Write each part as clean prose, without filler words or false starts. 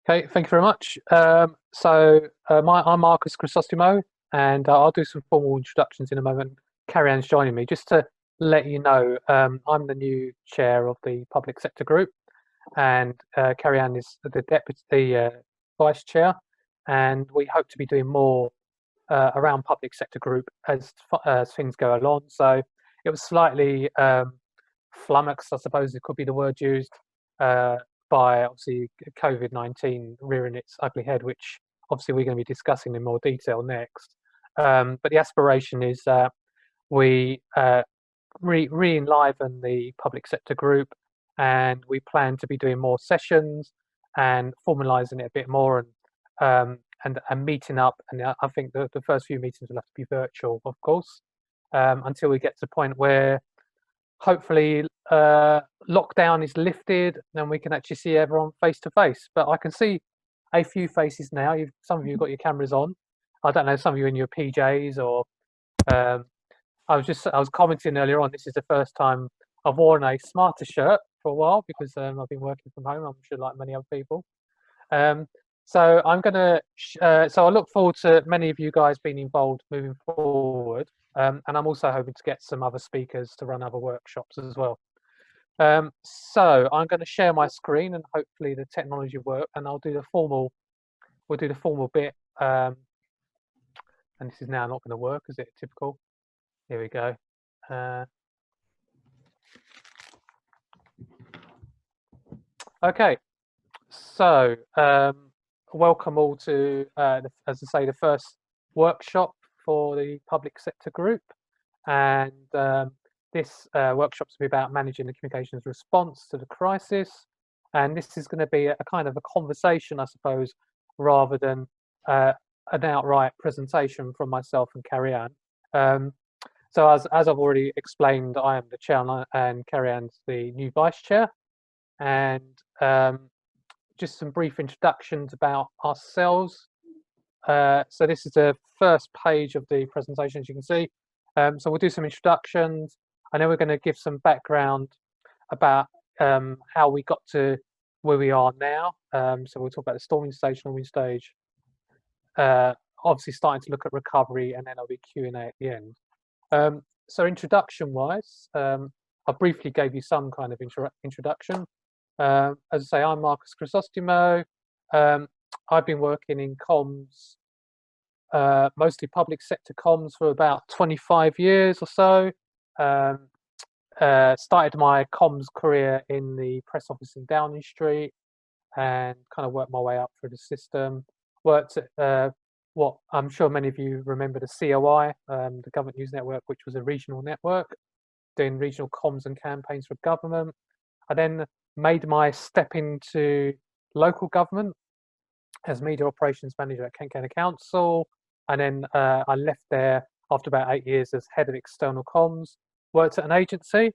Okay, thank you very much. I'm Marcus Chrysostomou, and I'll do some formal introductions in a moment. Carrie-Anne's joining me. Just to let you know, I'm the new chair of the public sector group, and Carrie-Anne is the deputy vice chair, and we hope to be doing more around public sector group as things go along. So it was slightly flummoxed, I suppose it could be the word used, by obviously COVID-19 rearing its ugly head, which obviously we're going to be discussing in more detail next. But the aspiration is that we re-enliven the public sector group, and we plan to be doing more sessions and formalising it a bit more, and meeting up. And I think the first few meetings will have to be virtual, of course, until we get to the point where hopefully lockdown is lifted and we can actually see everyone face to face. But I can see a few faces now. Some of you got your cameras on. I don't know, some of you in your PJs, or I was commenting earlier on, this is the first time I've worn a smarter shirt for a while because I've been working from home, I'm sure, like many other people. So I'm gonna so I look forward to many of you guys being involved moving forward. And I'm also hoping to get some other speakers to run other workshops as well. So I'm going to share my screen, and hopefully the technology work, and we'll do the formal bit. And this is now not going to work, is it? Typical. Here we go. Okay. So welcome all to, as I say, the first workshop for the public sector group, and this workshop will be about managing the communications response to the crisis. And this is going to be a kind of a conversation, I suppose, rather than an outright presentation from myself and Carrie-Anne. So as I've already explained, I am the chair, and Carrie-Anne's the new vice chair. And just some brief introductions about ourselves. So this is the first page of the presentation, as you can see. So we'll do some introductions, and then we're going to give some background about how we got to where we are now. So we'll talk about the storming stage, obviously starting to look at recovery, and then there'll be Q&A at the end. So introduction-wise, I briefly gave you some kind of introduction. As I say, I'm Marcus Chrysostomou. I've been working in comms, mostly public sector comms, for about 25 years or so. Started my comms career in the press office in Downing Street, and kind of worked my way up through the system. Worked at what I'm sure many of you remember, the COI, the Government News Network, which was a regional network, doing regional comms and campaigns for government. I then made my step into local government as media operations manager at Carrie-Ann Council, and then I left there after about 8 years as head of external comms. Worked at an agency,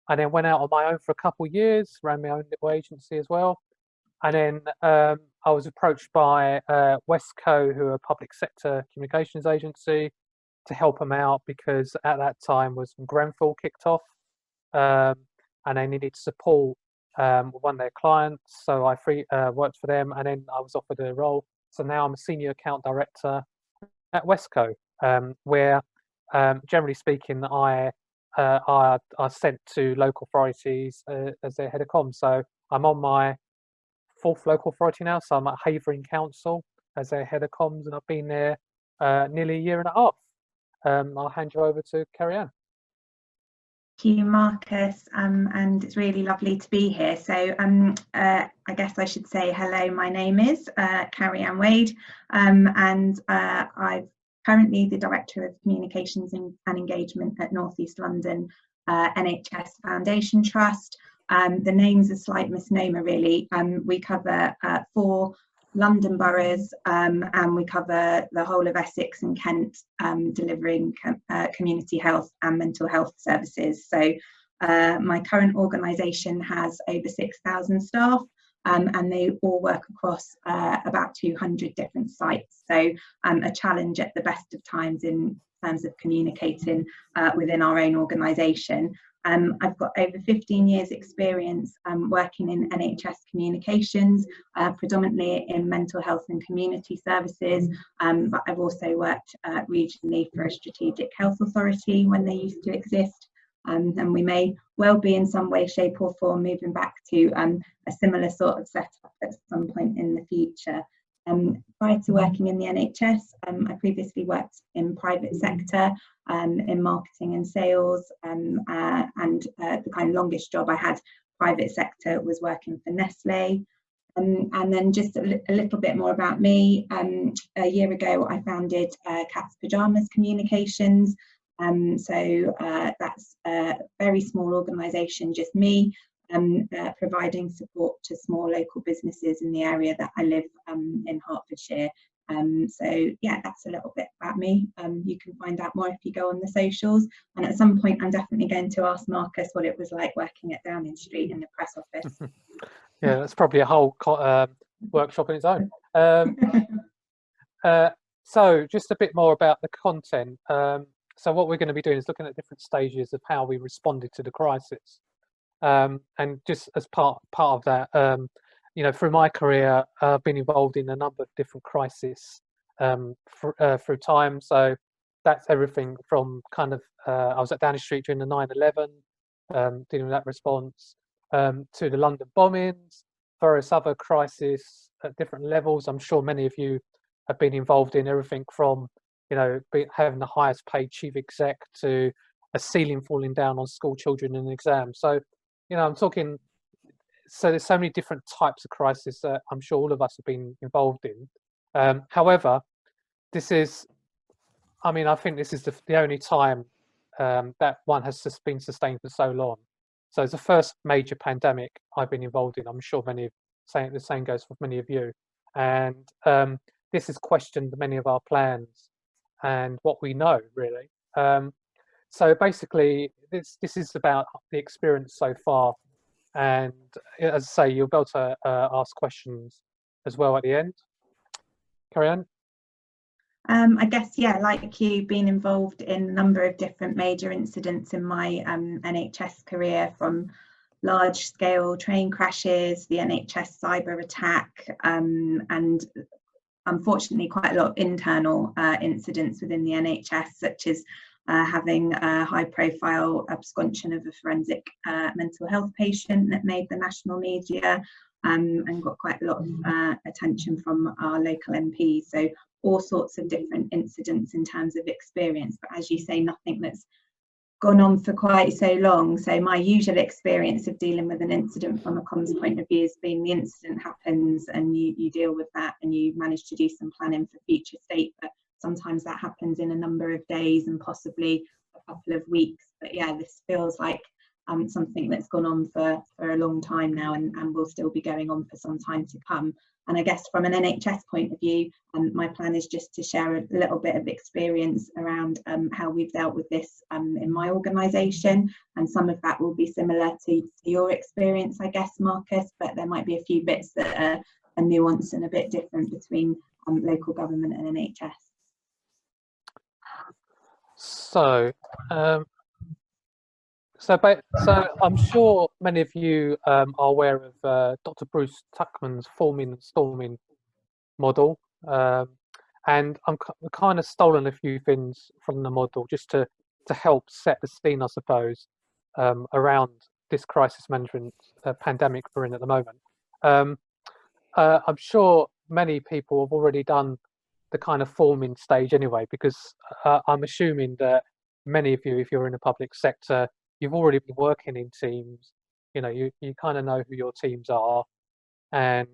and then went out on my own for a couple of years, ran my own little agency as well. And then I was approached by Westco, who are a public sector communications agency, to help them out because at that time was Grenfell kicked off, and they needed support with one of their clients. So I worked for them, and then I was offered a role. So now I'm a senior account director at Westco, where generally speaking, I sent to local authorities as their head of comms. So I'm on my 4th local authority now. So I'm at Havering Council as their head of comms, and I've been there nearly a year and a half. I'll hand you over to Carrie-Anne. Thank you, Marcus, and it's really lovely to be here. So I guess I should say hello. My name is Carrie-Ann Wade, and I'm currently the Director of Communications and Engagement at North East London NHS Foundation Trust. The name's a slight misnomer, really. We cover 4 London boroughs, and we cover the whole of Essex and Kent, delivering community health and mental health services. So my current organisation has over 6,000 staff, and they all work across about 200 different sites. So a challenge at the best of times in terms of communicating within our own organisation. I've got over 15 years experience working in NHS communications, predominantly in mental health and community services, but I've also worked regionally for a strategic health authority when they used to exist. And we may well be in some way, shape or form moving back to a similar sort of setup at some point in the future. Prior to working in the NHS, I previously worked in private sector, in marketing and sales, and the kind of longest job I had private sector was working for Nestle. And then just a little bit more about me. A year ago, I founded Cat's Pyjamas Communications. So that's a very small organisation, just me, providing support to small local businesses in the area that I live in Hertfordshire. So yeah, that's a little bit about me. You can find out more if you go on the socials, and at some point I'm definitely going to ask Marcus what it was like working at Downing Street in the press office. Yeah, that's probably a whole workshop in its own. So just a bit more about the content. So what we're going to be doing is looking at different stages of how we responded to the crisis. And just as part of that, you know, through my career, I've been involved in a number of different crises through time. So that's everything from kind of, I was at Downing Street during the 9/11, dealing with that response, to the London bombings, various other crises at different levels. I'm sure many of you have been involved in everything from, you know, having the highest paid chief exec to a ceiling falling down on school children in an exam. So, you know, I'm talking, so there's so many different types of crisis that I'm sure all of us have been involved in. However, this is, I mean, I think this is the only time that one has just been sustained for so long. So it's the first major pandemic I've been involved in. I'm sure the same goes for many of you. And this has questioned many of our plans and what we know, really. So basically, this is about the experience so far. And as I say, you'll be able to ask questions as well at the end. Carrie-Anne? I guess, yeah, like you, been involved in a number of different major incidents in my NHS career, from large-scale train crashes, the NHS cyber attack, and unfortunately quite a lot of internal incidents within the NHS, such as having a high-profile absconsion of a forensic mental health patient that made the national media and got quite a lot of attention from our local MPs. So all sorts of different incidents in terms of experience, but as you say, nothing that's gone on for quite so long. So my usual experience of dealing with an incident from a comms point of view has been the incident happens and you deal with that and you manage to do some planning for future state, but sometimes that happens in a number of days and possibly a couple of weeks. But yeah, this feels like something that's gone on for a long time now and will still be going on for some time to come. And I guess from an NHS point of view, my plan is just to share a little bit of experience around how we've dealt with this in my organisation, and some of that will be similar to your experience, I guess, Marcus, but there might be a few bits that are nuanced and a bit different between local government and NHS. So, so I'm sure many of you are aware of Dr. Bruce Tuckman's forming and storming model, and I'm kind of stolen a few things from the model just to help set the scene, I suppose, around this crisis management pandemic we're in at the moment. I'm sure many people have already done the kind of forming stage anyway, because I'm assuming that many of you, if you're in the public sector, you've already been working in teams. You know, you kind of know who your teams are, and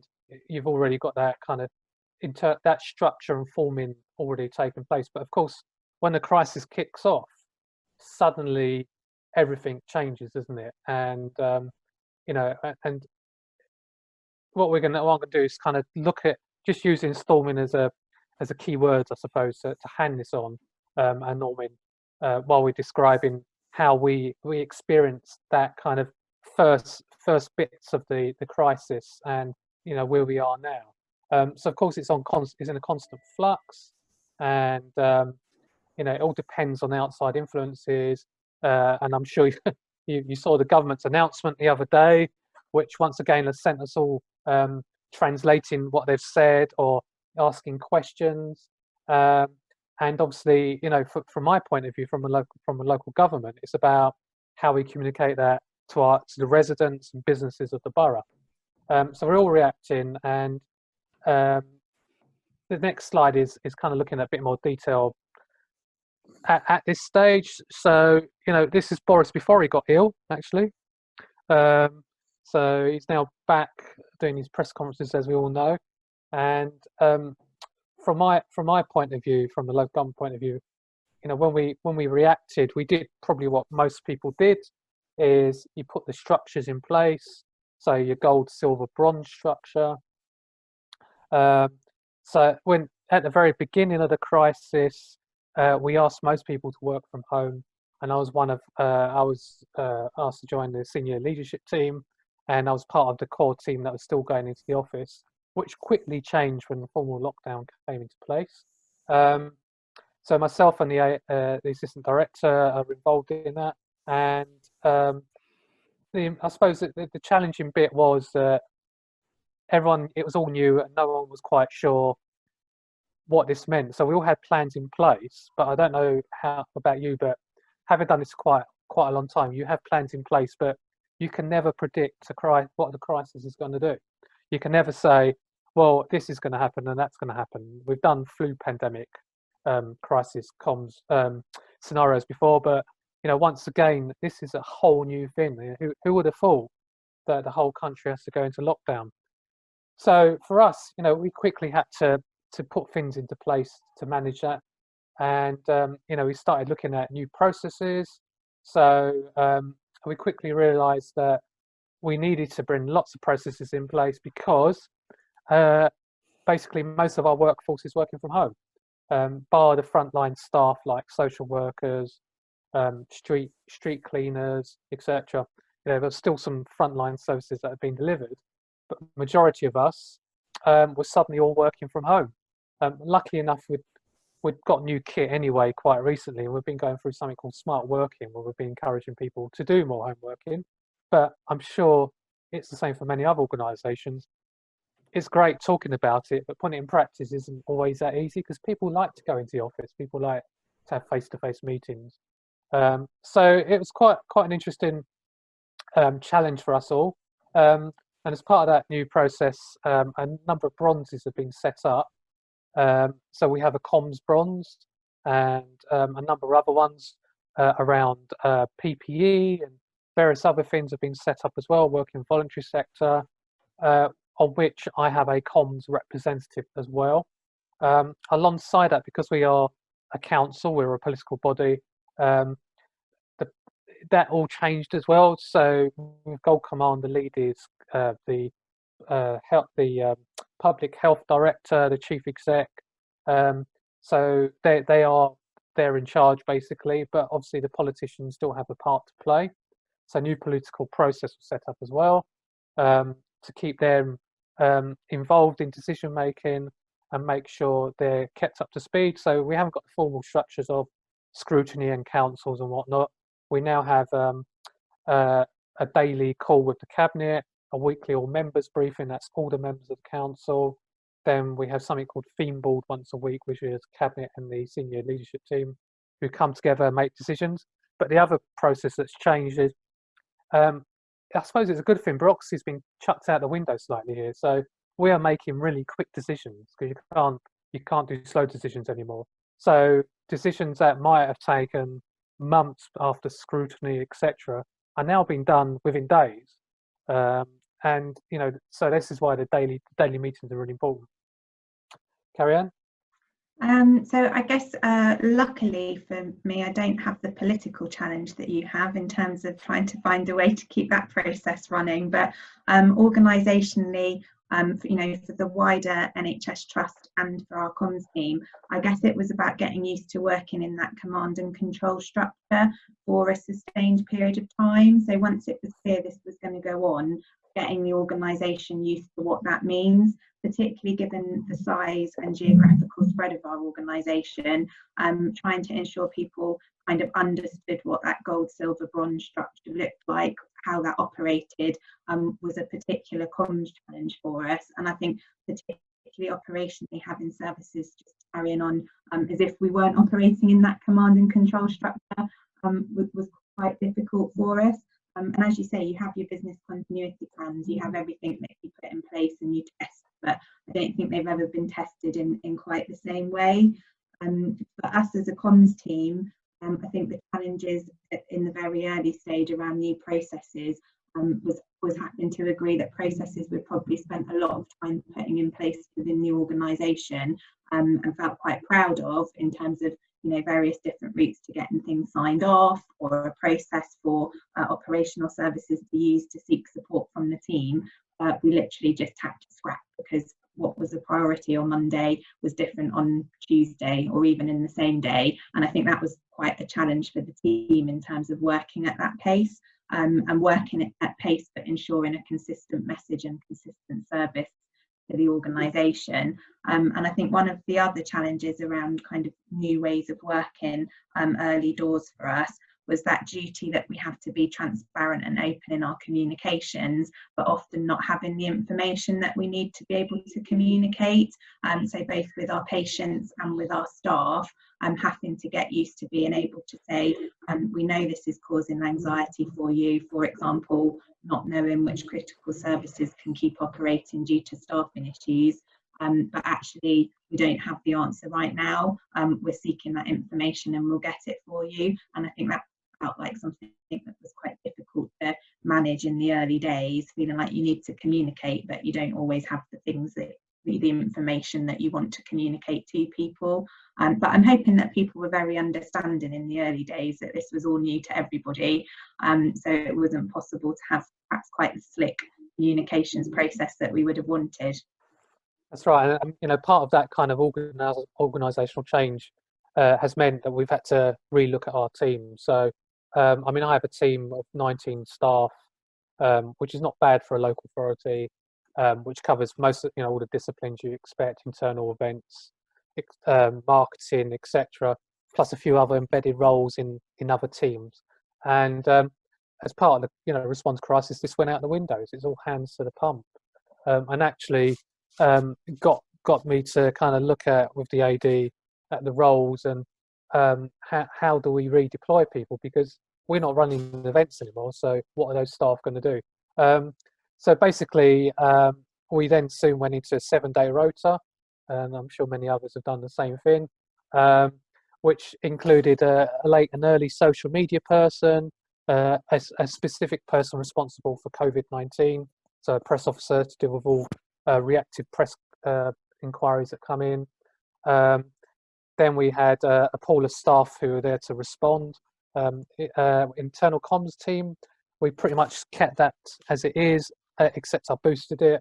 you've already got that kind of that structure and forming already taken place. But of course, when the crisis kicks off, suddenly everything changes, isn't it? And you know, and what I'm going to do is kind of look at just using storming as a key word, I suppose, to hand this on, and Norman, while we're describing how we experienced that kind of first bits of the crisis, and you know where we are now. So of course it's in a constant flux, and you know it all depends on outside influences, and I'm sure you saw the government's announcement the other day, which once again has sent us all translating what they've said or asking questions. And obviously, you know, from my point of view, from a local government, it's about how we communicate that to the residents and businesses of the borough. So we're all reacting, and the next slide is kind of looking at a bit more detail at this stage. So, you know, this is Boris before he got ill, actually. So he's now back doing his press conferences, as we all know. And from my point of view, from the local government point of view, you know, when we reacted, we did probably what most people did, is you put the structures in place. So your gold, silver, bronze structure. So when at the very beginning of the crisis, we asked most people to work from home, and I was asked to join the senior leadership team, and I was part of the core team that was still going into the office, which quickly changed when the formal lockdown came into place. So myself and the assistant director are involved in that, and I suppose that the challenging bit was that it was all new and no one was quite sure what this meant. So we all had plans in place, but I don't know how about you, but having done this quite a long time, you have plans in place, but you can never predict what the crisis is going to do. You can never say, well, this is going to happen and that's going to happen. We've done flu pandemic crisis comms scenarios before, but you know, once again, this is a whole new thing. Who would have thought that the whole country has to go into lockdown? So for us, you know, we quickly had to put things into place to manage that, and you know, we started looking at new processes. So we quickly realised that we needed to bring lots of processes in place because basically most of our workforce is working from home, bar the frontline staff like social workers, street cleaners, etc. You know, there's still some frontline services that have been delivered, but the majority of us were suddenly all working from home. Luckily enough, we'd got new kit anyway quite recently, and we've been going through something called smart working, where we've been encouraging people to do more home working. But I'm sure it's the same for many other organisations. It's great talking about it, but putting it in practice isn't always that easy because people like to go into the office. People like to have face-to-face meetings. So it was quite an interesting challenge for us all. And as part of that new process, a number of bronzes have been set up. So we have a comms bronze and a number of other ones around PPE and various other things have been set up as well, working voluntary sector, on which I have a comms representative as well. Alongside that, because we are a council, we're a political body, that all changed as well. So with Gold Command, the lead is the public health director, the chief exec. So they're in charge basically, but obviously the politicians still have a part to play. So a new political process was set up as well to keep them involved in decision making and make sure they're kept up to speed. So we haven't got the formal structures of scrutiny and councils and whatnot. We now have a daily call with the cabinet, a weekly all members briefing, that's all the members of the council. Then we have something called theme board once a week, which is cabinet and the senior leadership team who come together and make decisions. But the other process that's changed is, I suppose it's a good thing, bureaucracy's been chucked out the window slightly here. So we are making really quick decisions because you can't do slow decisions anymore. So decisions that might have taken months after scrutiny, etc., are now being done within days. And you know, so this is why the daily meetings are really important. Carrie-Anne? So I guess luckily for me, I don't have the political challenge that you have in terms of trying to find a way to keep that process running. But organisationally, you know, for the wider NHS Trust and for our comms team, I guess it was about getting used to working in that command and control structure for a sustained period of time. So once it was clear this was going to go on, getting the organisation used to what that means, the particularly given the size and geographical spread of our organisation, trying to ensure people kind of understood what that gold, silver, bronze structure looked like, how that operated, was a particular comms challenge for us. And I think particularly operationally, having services just carrying on as if we weren't operating in that command and control structure was quite difficult for us. And as you say, you have your business continuity plans, you have everything that you put in place and you test, but I don't think they've ever been tested in quite the same way. For us as a comms team, I think the challenges in the very early stage around new processes was having to agree that processes we've probably spent a lot of time putting in place within the organisation and felt quite proud of, in terms of, you know, various different routes to getting things signed off, or a process for operational services to use to seek support from the team. We literally just had to scrap, because what was a priority on Monday was different on Tuesday, or even in the same day. And I think that was quite a challenge for the team in terms of working at that pace, and working at pace but ensuring a consistent message and consistent service to the organisation. And I think one of the other challenges around kind of new ways of working early doors for us was that duty that we have to be transparent and open in our communications, but often not having the information that we need to be able to communicate. So both with our patients and with our staff, having to get used to being able to say, we know this is causing anxiety for you, for example, not knowing which critical services can keep operating due to staffing issues. But actually we don't have the answer right now. We're seeking that information and we'll get it for you. And I think that felt like something that was quite difficult to manage in the early days, feeling like you need to communicate but you don't always have the things that the information that you want to communicate to people. But I'm hoping that people were very understanding in the early days that this was all new to everybody, so it wasn't possible to have perhaps quite the slick communications process that we would have wanted. That's right, and you know, part of that kind of organisational change has meant that we've had to relook at our team. So, I mean, I have a team of 19 staff, which is not bad for a local authority, which covers most of, you know, all the disciplines you expect: internal events, marketing, etc., plus a few other embedded roles in other teams. And as part of the, you know, response crisis, this went out the windows. It's all hands to the pump, and actually got me to kind of look at, with the AD, at the roles and how do we redeploy people, because we're not running events anymore. So what are those staff going to do? So basically, we then soon went into a 7-day rota, and I'm sure many others have done the same thing, which included an early social media person, a specific person responsible for COVID-19, so a press officer to deal with all reactive press inquiries that come in. Then we had a pool of staff who were there to respond. Internal comms team, we pretty much kept that as it is, except I boosted it.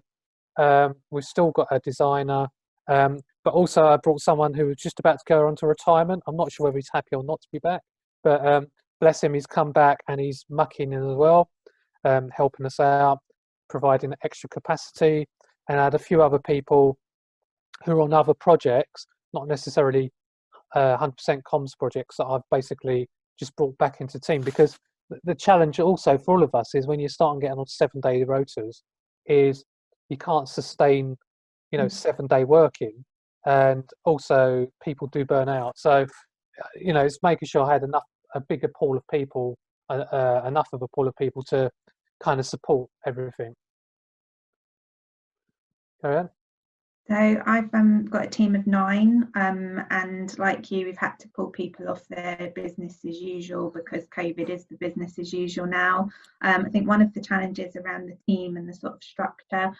We've still got a designer, but also I brought someone who was just about to go on to retirement. I'm not sure whether he's happy or not to be back, but bless him, he's come back and he's mucking in as well, helping us out, providing extra capacity. And I had a few other people who are on other projects, not necessarily 100% comms projects, that I've basically just brought back into team, because the challenge also for all of us is when you start getting on 7-day rotas is you can't sustain, you know, 7-day working, and also people do burn out. So, you know, it's making sure I had a bigger pool of people, enough of a pool of people to kind of support everything. Carrie-Anne? So I've got a team of 9, and like you, we've had to pull people off their business as usual because COVID is the business as usual now. I think one of the challenges around the team and the sort of structure,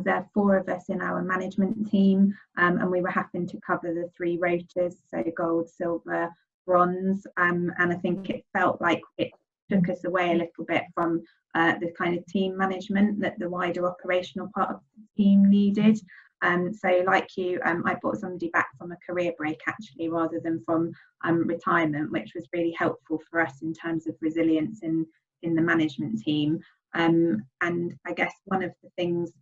there are 4 of us in our management team, and we were having to cover the 3 rotas, so gold, silver, bronze, and I think it felt like it took us away a little bit from the kind of team management that the wider operational part of the team needed. So like you, I brought somebody back from a career break actually, rather than from retirement, which was really helpful for us in terms of resilience in the management team. And I guess one of the things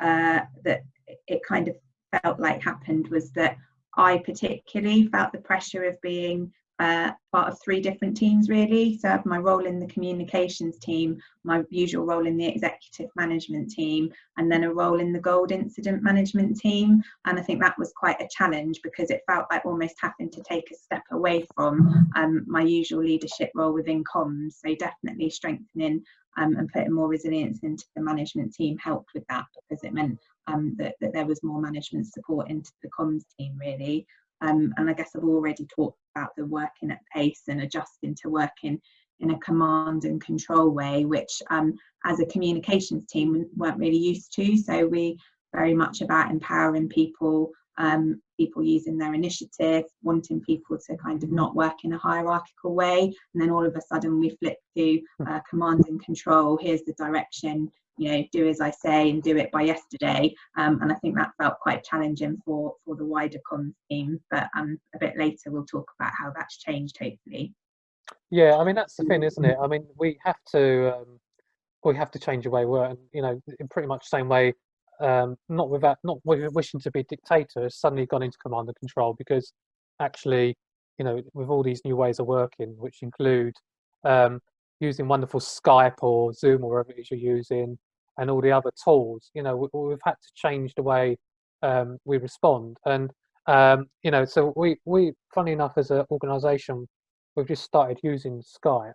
that it kind of felt like happened was that I particularly felt the pressure of being part of 3 different teams, really. So I have my role in the communications team, my usual role in the executive management team, and then a role in the gold incident management team. And I think that was quite a challenge because it felt like almost having to take a step away from my usual leadership role within comms. So definitely strengthening and putting more resilience into the management team helped with that, because it meant that there was more management support into the comms team, really. And I guess I've already talked about the working at pace and adjusting to working in a command and control way, which as a communications team we weren't really used to. So we very much about empowering people, people using their initiative, wanting people to kind of not work in a hierarchical way. And then all of a sudden we flip to command and control. Here's the direction, you know, do as I say and do it by yesterday. And I think that felt quite challenging for the wider comms team. But a bit later we'll talk about how that's changed, hopefully. Yeah, I mean that's the thing, isn't it? I mean we have to change the way we work, and you know, in pretty much the same way. Not with wishing to be dictator, has suddenly gone into command and control, because actually, you know, with all these new ways of working, which include using wonderful Skype or Zoom or whatever it is you're using, and all the other tools, you know, we've had to change the way we respond. And you know, so we funny enough, as an organisation, we've just started using Skype.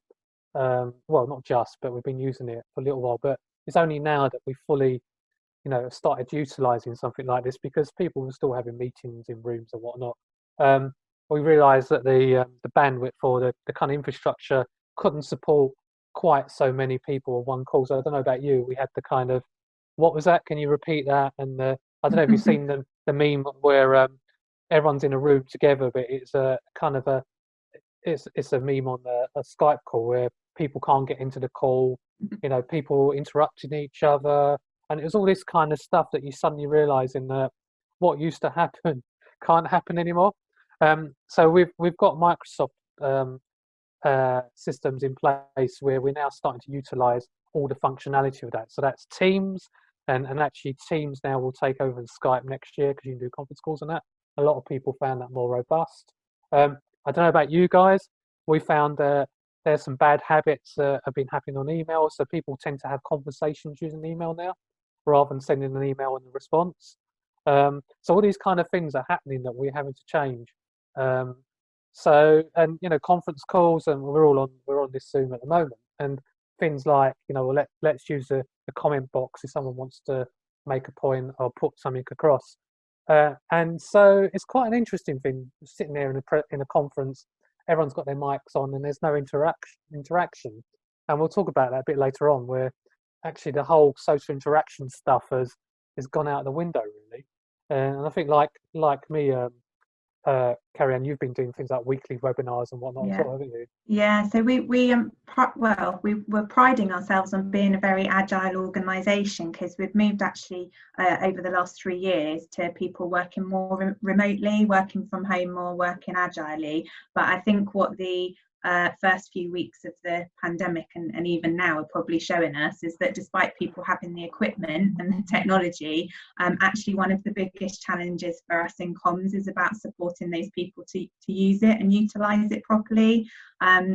Well, not just, but we've been using it for a little while. But it's only now that we fully, you know, started utilising something like this, because people were still having meetings in rooms and whatnot. We realised that the bandwidth for the kind of infrastructure couldn't support quite so many people on one call. So I don't know about you, we had the kind of, what was that? Can you repeat that? And I don't know if you've seen the meme where everyone's in a room together, but it's a kind of it's a meme on a Skype call where people can't get into the call, you know, people interrupting each other. And it was all this kind of stuff that you suddenly realising that what used to happen can't happen anymore. So we've got Microsoft systems in place where we're now starting to utilise all the functionality of that. So that's Teams, and actually Teams now will take over the Skype next year, because you can do conference calls and that. A lot of people found that more robust. I don't know about you guys. We found there's some bad habits have been happening on email. So people tend to have conversations using email now, rather than sending an email and a response. So all these kind of things are happening that we're having to change. So, and you know, conference calls, and we're on this Zoom at the moment, and things like, you know, well, let's use the comment box if someone wants to make a point or put something across. And so it's quite an interesting thing, sitting there in a conference, everyone's got their mics on and there's no interaction. And we'll talk about that a bit later on, where actually the whole social interaction stuff has gone out the window, really. And I think like me, Carrie-Anne, you've been doing things like weekly webinars and whatnot as well, haven't you? Yeah, so we were priding ourselves on being a very agile organisation, because we've moved actually over the last 3 years to people working more remotely, working from home more, working agilely. But I think what the first few weeks of the pandemic and even now are probably showing us is that despite people having the equipment and the technology, actually one of the biggest challenges for us in comms is about supporting those people to use it and utilise it properly.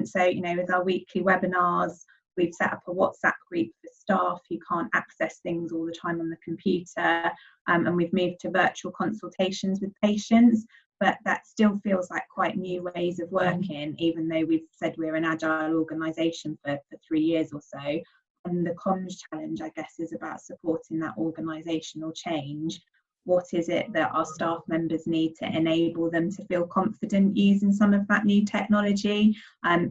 So, you know, with our weekly webinars, we've set up a WhatsApp group for staff who can't access things all the time on the computer, and we've moved to virtual consultations with patients. But that still feels like quite new ways of working, even though we've said we're an agile organisation for 3 years or so. And the comms challenge, I guess, is about supporting that organisational change. What is it that our staff members need to enable them to feel confident using some of that new technology?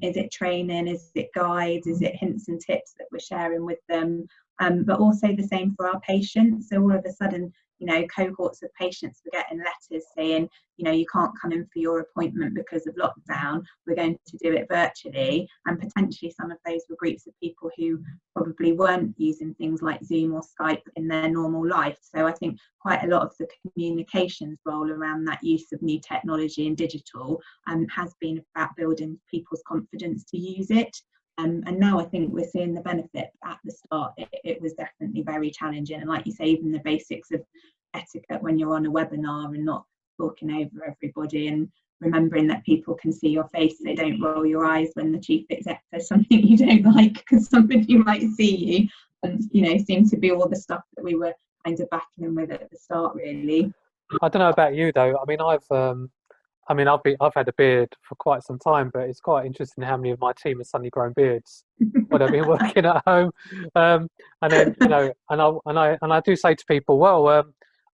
Is it training? Is it guides? Is it hints and tips that we're sharing with them? But also the same for our patients. So all of a sudden, you know, cohorts of patients were getting letters saying, you know, you can't come in for your appointment because of lockdown, we're going to do it virtually. And potentially some of those were groups of people who probably weren't using things like Zoom or Skype in their normal life. So I think quite a lot of the communications role around that use of new technology and digital has been about building people's confidence to use it. And now I think we're seeing the benefit. At the start, it was definitely very challenging. And like you say, even the basics of etiquette when you're on a webinar and not talking over everybody, and remembering that people can see your face, they don't roll your eyes when the chief exec says something you don't like, because somebody might see you, and seemed to be all the stuff that we were kind of battling with at the start, really. I don't know about you though. I mean, I've had a beard for quite some time, but it's quite interesting how many of my team have suddenly grown beards when I've been working at home. And then and I do say to people, well,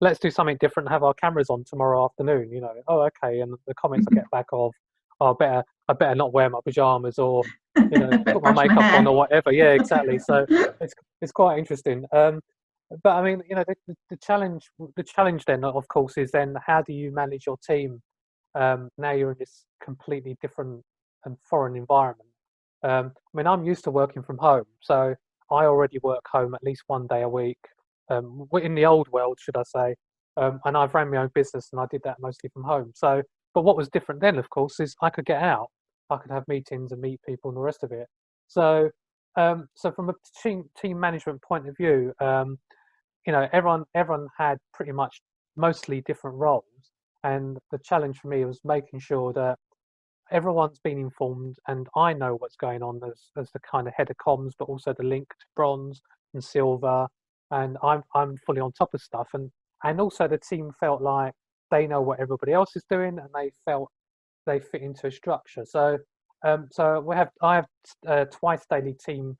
let's do something different. Have our cameras on tomorrow afternoon. Oh, okay. And the comments I get back of, oh, I better not wear my pajamas, or put my makeup on or whatever. Yeah, exactly. So it's quite interesting. But I mean, the challenge then, of course, is then how do you manage your team? Now you're in this completely different and foreign environment. I mean, I'm used to working from home, so I already work home at least one day a week. In the old world, should I say? And I've ran my own business, and I did that mostly from home. So, but what was different then, of course, is I could get out, I could have meetings and meet people and the rest of it. So, so from a team management point of view, everyone had pretty much mostly different roles. And the challenge for me was making sure that everyone's been informed, and I know what's going on as the kind of head of comms, but also the link to bronze and silver, and I'm fully on top of stuff, and also the team felt like they know what everybody else is doing, and they felt they fit into a structure. So I have twice daily team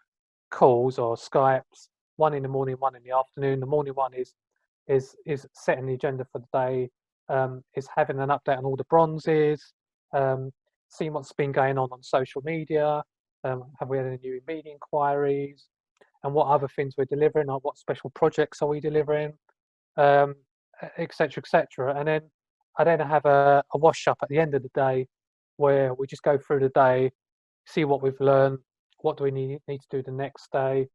calls or Skypes, one in the morning, one in the afternoon. The morning one is setting the agenda for the day. Is having an update on all the bronzes, seeing what's been going on social media, have we had any new media inquiries, and what other things we're delivering, or what special projects are we delivering, etc., etc. And then I have a wash up at the end of the day, where we just go through the day, see what we've learned, what do we need to do the next day.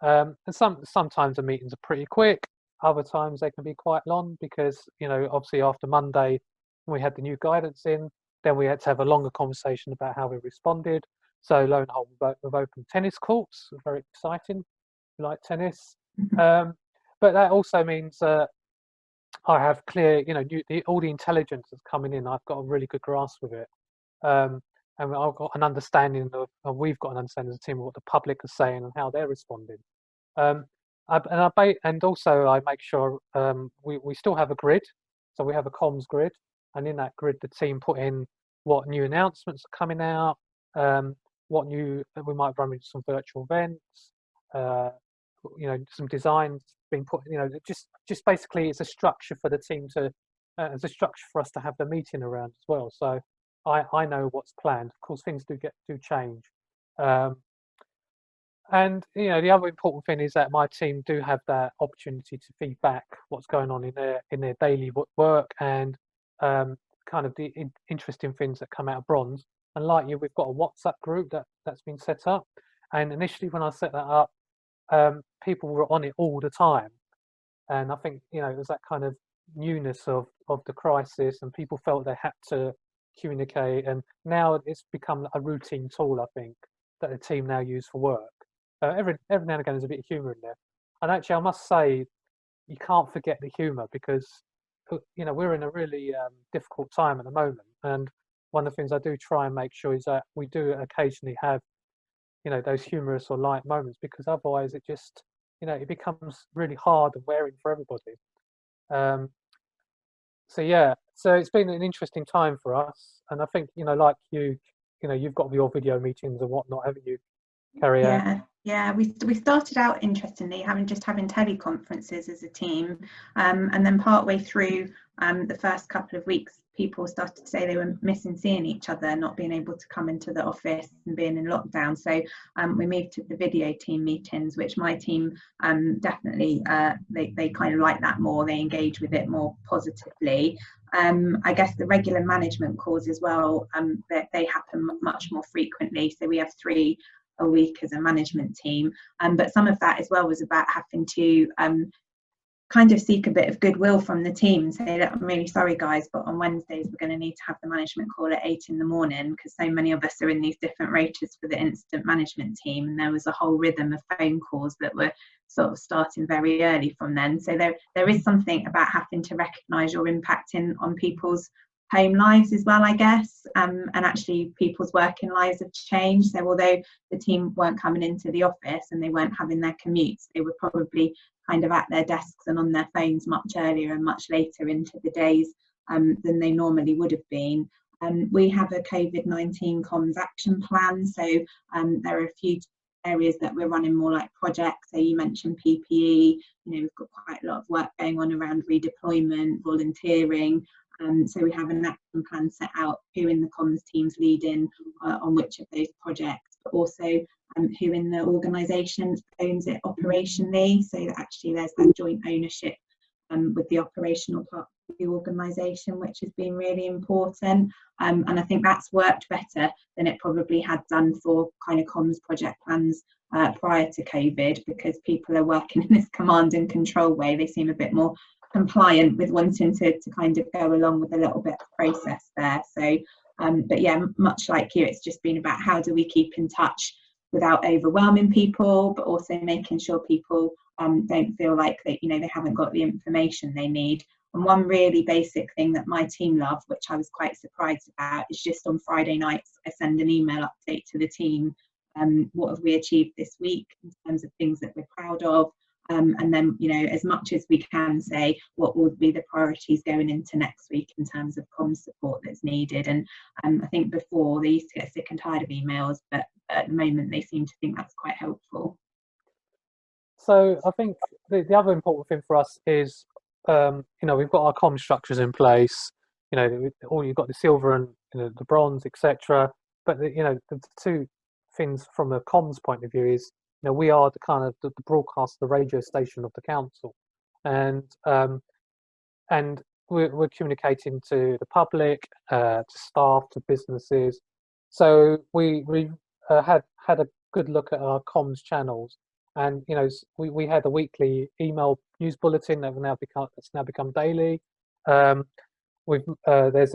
And sometimes the meetings are pretty quick. Other times they can be quite long, because obviously after Monday we had the new guidance in, then we had to have a longer conversation about how we responded. So lo and behold, we've opened tennis courts. Very exciting. We like tennis. But that also means I have clear, all the intelligence that's coming in, I've got a really good grasp of it. And I've got an understanding of we've got an understanding as a team of what the public are saying and how they're responding. And also I make sure we still have a grid, so we have a comms grid, and in that grid the team put in what new announcements are coming out, what new we might run into some virtual events, some designs being put, just basically it's a structure for the team to, it's a structure for us to have the meeting around as well. So I know what's planned. Of course, things do change. And the other important thing is that my team do have that opportunity to feedback what's going on in their daily work, and kind of the interesting things that come out of bronze. And like you, we've got a WhatsApp group that's been set up. And initially, when I set that up, people were on it all the time, and I think it was that kind of newness of the crisis, and people felt they had to communicate. And now it's become a routine tool, I think, that the team now use for work. Every now and again there's a bit of humour in there, and actually I must say you can't forget the humour, because we're in a really difficult time at the moment, and one of the things I do try and make sure is that we do occasionally have those humorous or light moments, because otherwise it just it becomes really hard and wearing for everybody. So it's been an interesting time for us, and I think like you've got your video meetings and whatnot, haven't you, Carrie-Anne? Yeah, we started out, interestingly, having teleconferences as a team, and then partway through the first couple of weeks, people started to say they were missing seeing each other, not being able to come into the office and being in lockdown. So we moved to the video team meetings, which my team definitely they kind of like that more. They engage with it more positively. I guess the regular management calls as well, they happen much more frequently. So we have 3 a week as a management team, but some of that as well was about having to kind of seek a bit of goodwill from the team, say that I'm really sorry guys, but on Wednesdays we're going to need to have the management call at 8 in the morning, because so many of us are in these different rotas for the incident management team, and there was a whole rhythm of phone calls that were sort of starting very early from then. So there is something about having to recognise your impact on people's home lives as well, I guess, and actually people's working lives have changed. So although the team weren't coming into the office and they weren't having their commutes, they were probably kind of at their desks and on their phones much earlier and much later into the days than they normally would have been. We have a COVID-19 comms action plan, so there are a few areas that we're running more like projects. So you mentioned PPE, we've got quite a lot of work going on around redeployment, volunteering. So we have an action plan set out, who in the comms team's leading on which of those projects, but also who in the organisation owns it operationally, so that actually there's that joint ownership with the operational part of the organisation, which has been really important. And I think that's worked better than it probably had done for kind of comms project plans prior to COVID, because people are working in this command and control way. They seem a bit more compliant with wanting to kind of go along with a little bit of process there. So, but yeah, much like you, it's just been about how do we keep in touch without overwhelming people, but also making sure people don't feel like that, they haven't got the information they need. And one really basic thing that my team love, which I was quite surprised about, is just on Friday nights, I send an email update to the team. What have we achieved this week in terms of things that we're proud of? And then, as much as we can say what would be the priorities going into next week in terms of comms support that's needed. And I think before they used to get sick and tired of emails, but at the moment they seem to think that's quite helpful. So I think the other important thing for us is, we've got our comm structures in place. You've got the silver and the bronze, etc. But the two things from a comms point of view is, we are the kind of the broadcast, the radio station of the council, and we're communicating to the public, to staff, to businesses. So we had a good look at our comms channels, and we had a weekly email news bulletin that's now become daily. There's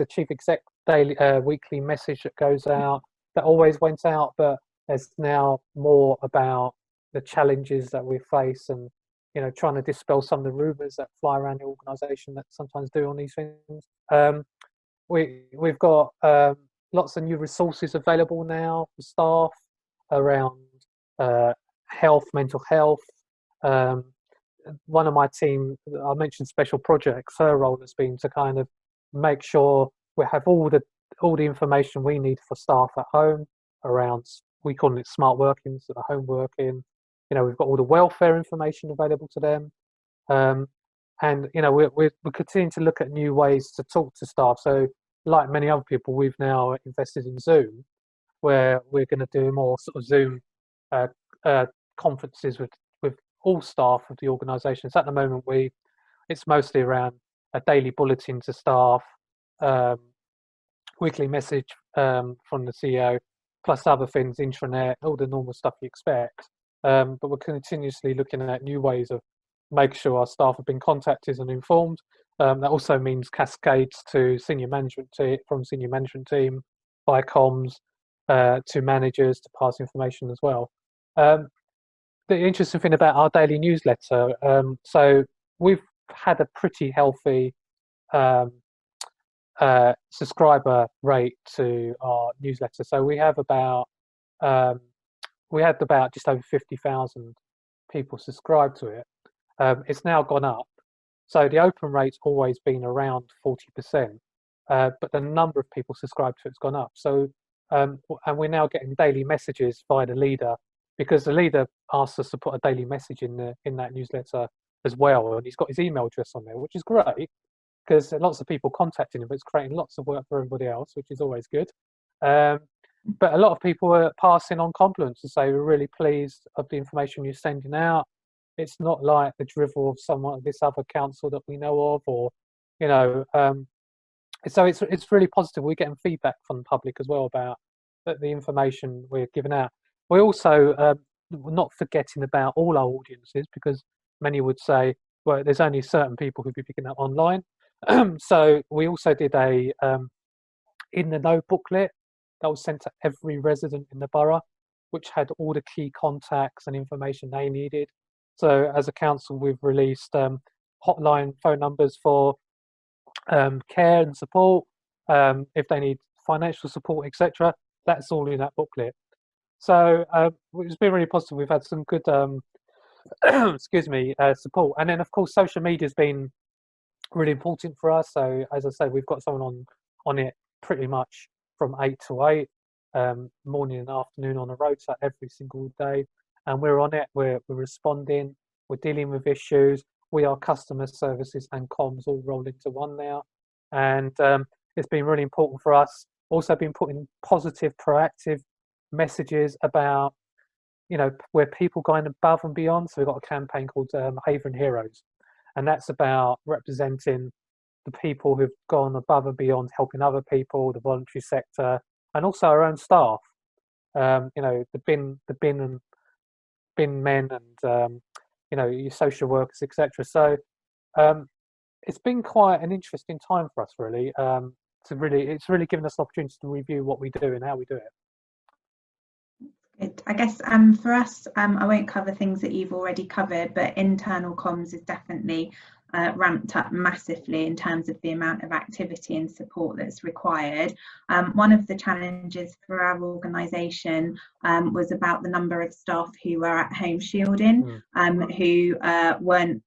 a chief exec daily weekly message that goes out, that always went out, but there's now more about the challenges that we face, and trying to dispel some of the rumours that fly around the organisation that sometimes do on these things. We've got lots of new resources available now for staff around health, mental health. One of my team, I mentioned special projects, her role has been to kind of make sure we have all the information we need for staff at home around, we call it smart working, so the home working. We've got all the welfare information available to them. And we're continuing to look at new ways to talk to staff. So like many other people, we've now invested in Zoom, where we're going to do more sort of Zoom conferences with all staff of the organisation. So at the moment, it's mostly around a daily bulletin to staff, weekly message from the CEO, plus other things, intranet, all the normal stuff you expect. But we're continuously looking at new ways of making sure our staff have been contacted and informed. That also means cascades to senior management from senior management team by comms to managers to pass information as well. The interesting thing about our daily newsletter, so we've had a pretty healthy subscriber rate to our newsletter. So we have about just over 50,000 people subscribe to it. It's now gone up. So the open rate's always been around 40%, but the number of people subscribed to it's gone up. So, and we're now getting daily messages via the leader, because the leader asked us to put a daily message in that newsletter as well, and he's got his email address on there, which is great, because lots of people contacting him, but it's creating lots of work for everybody else, which is always good. But a lot of people are passing on compliments to say we're really pleased of the information you're sending out. It's not like the drivel of this other council that we know of, or so it's really positive. We're getting feedback from the public as well about the information we're giving out. We also not forgetting about all our audiences, because many would say, well, there's only certain people who'd be picking up online. So we also did a in the know booklet that was sent to every resident in the borough, which had all the key contacts and information they needed. So as a council, we've released hotline phone numbers for care and support, if they need financial support, etc. That's all in that booklet. So it's been really positive. We've had some good, excuse me, support. And then of course, social media has been really important for us. So as I say, we've got someone on it pretty much from 8 to 8, morning and afternoon on the rota every single day. And we're on it, we're responding, we're dealing with issues. We are customer services and comms all rolled into one now. And it's been really important for us. Also been putting positive, proactive messages about, you know, where people going above and beyond. So we've got a campaign called Havering Heroes. And that's about representing the people who've gone above and beyond, helping other people, the voluntary sector, and also our own staff. You know, the bin men, and you know, your social workers, etc. So it's been quite an interesting time for us, really. It's really given us an opportunity to review what we do and how we do it. Good. I guess for us, I won't cover things that you've already covered, but internal comms is definitely ramped up massively in terms of the amount of activity and support that's required. One of the challenges for our organisation was about the number of staff who were at home shielding, who weren't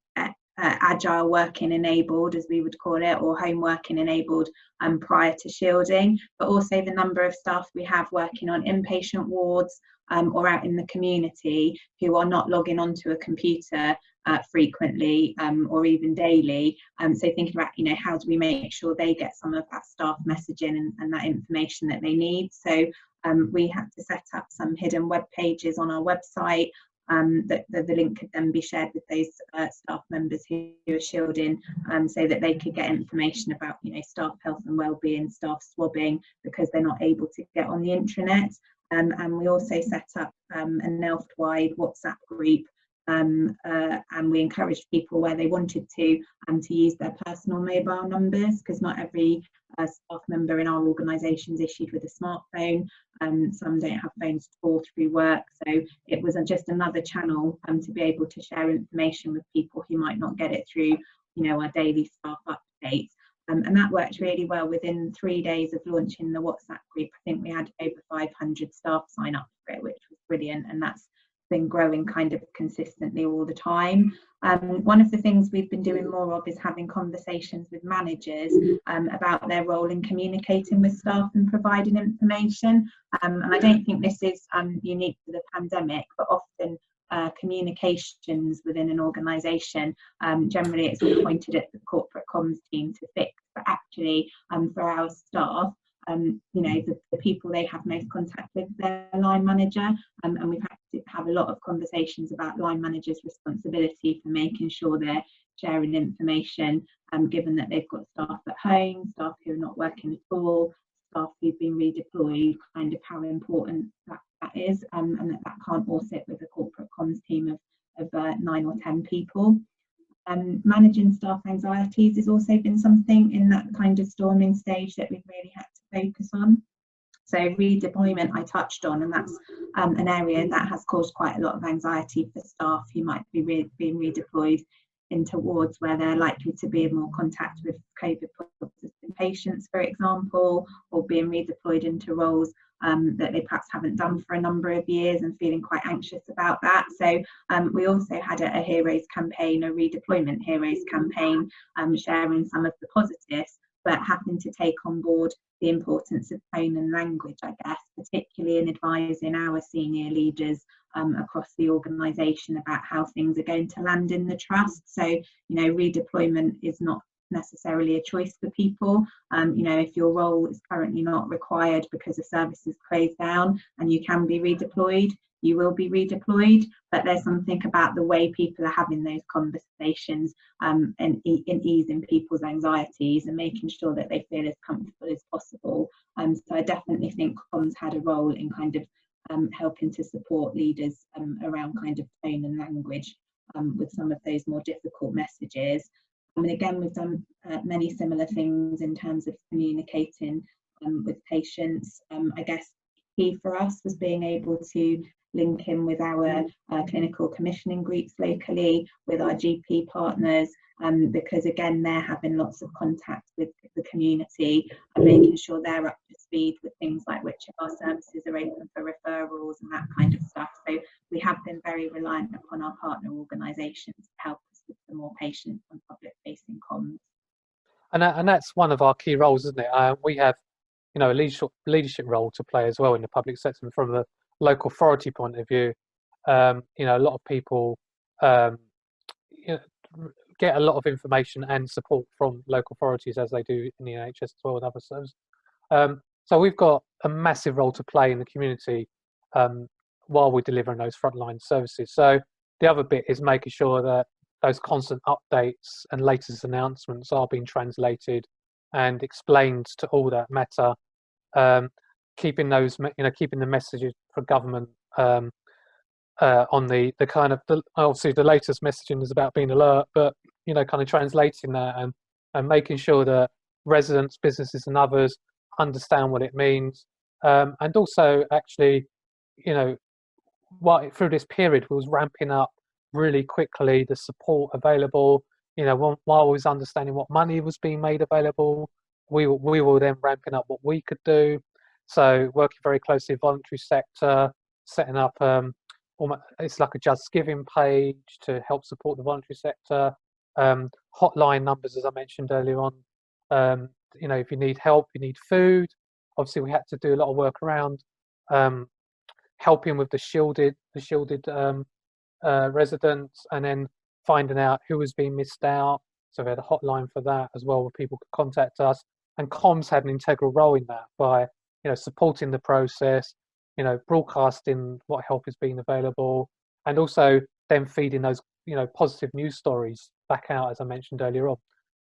agile working enabled, as we would call it, or home working enabled prior to shielding, but also the number of staff we have working on inpatient wards or out in the community who are not logging onto a computer frequently or even daily. So thinking about, you know, how do we make sure they get some of that staff messaging and that information that they need. So we had to set up some hidden web pages on our website. That the link could then be shared with those staff members who are shielding, so that they could get information about, you know, staff health and wellbeing, staff swabbing, because they're not able to get on the intranet. And we also set up a NELFT-wide WhatsApp group, and we encouraged people where they wanted to use their personal mobile numbers, because not every staff member in our organisation is issued with a smartphone. Some don't have phones at all through work, so it was just another channel to be able to share information with people who might not get it through, you know, our daily staff updates. And that worked really well. Within 3 days of launching the WhatsApp group, I think we had over 500 staff sign up for it, which was brilliant, and that's been growing kind of consistently all the time. One of the things we've been doing more of is having conversations with managers about their role in communicating with staff and providing information. And I don't think this is unique to the pandemic, but often communications within an organisation, generally it's all pointed at the corporate comms team to fix, but actually for our staff, you know, the people they have most contact with, their line manager, and we've had to have a lot of conversations about line managers' responsibility for making sure they're sharing information, given that they've got staff at home, staff who are not working at all, staff who've been redeployed, kind of how important that is, and that can't all sit with a corporate comms team of 9 or 10 people. Managing staff anxieties has also been something in that kind of storming stage that we've really had to focus on. So redeployment I touched on, and that's an area that has caused quite a lot of anxiety for staff who might be being redeployed into wards where they're likely to be in more contact with COVID positive patients, for example, or being redeployed into roles that they perhaps haven't done for a number of years and feeling quite anxious about that. So we also had a heroes campaign, a redeployment heroes campaign, sharing some of the positives, but having to take on board the importance of tone and language, I guess, particularly in advising our senior leaders across the organisation about how things are going to land in the trust. So, you know, redeployment is not necessarily a choice for people. You know, if your role is currently not required because a service is closed down and you can be redeployed, you will be redeployed, but there's something about the way people are having those conversations and easing people's anxieties and making sure that they feel as comfortable as possible. So I definitely think comms had a role in kind of helping to support leaders around kind of tone and language with some of those more difficult messages. And again, we've done many similar things in terms of communicating with patients. I guess key for us was being able to link in with our clinical commissioning groups locally, with our GP partners, because again, they're having lots of contact with the community and making sure they're up to speed with things like which of our services are open for referrals and that kind of stuff. So we have been very reliant upon our partner organisations to help us with the more patient and public facing comms. And that's one of our key roles, isn't it? We have, you know, a leadership role to play as well in the public sector. And from the local authority point of view, you know, a lot of people you know, get a lot of information and support from local authorities, as they do in the NHS as well and other services. So we've got a massive role to play in the community while we're delivering those frontline services. So the other bit is making sure that those constant updates and latest announcements are being translated and explained to all that matter. Keeping those, you know, keeping the messages for government on the kind of obviously the latest messaging is about being alert, but you know, kind of translating that and making sure that residents, businesses, and others understand what it means, and also actually, you know, through this period we was ramping up really quickly the support available. You know, while we was understanding what money was being made available, we were then ramping up what we could do. So working very closely with the voluntary sector, setting up it's like a Just Giving page to help support the voluntary sector. Hotline numbers, as I mentioned earlier on. You know, if you need help, you need food. Obviously, we had to do a lot of work around helping with the shielded residents, and then finding out who was being missed out. So we had a hotline for that as well, where people could contact us. And comms had an integral role in that by, you know, supporting the process, you know, broadcasting what help is being available, and also then feeding those, you know, positive news stories back out, as I mentioned earlier on.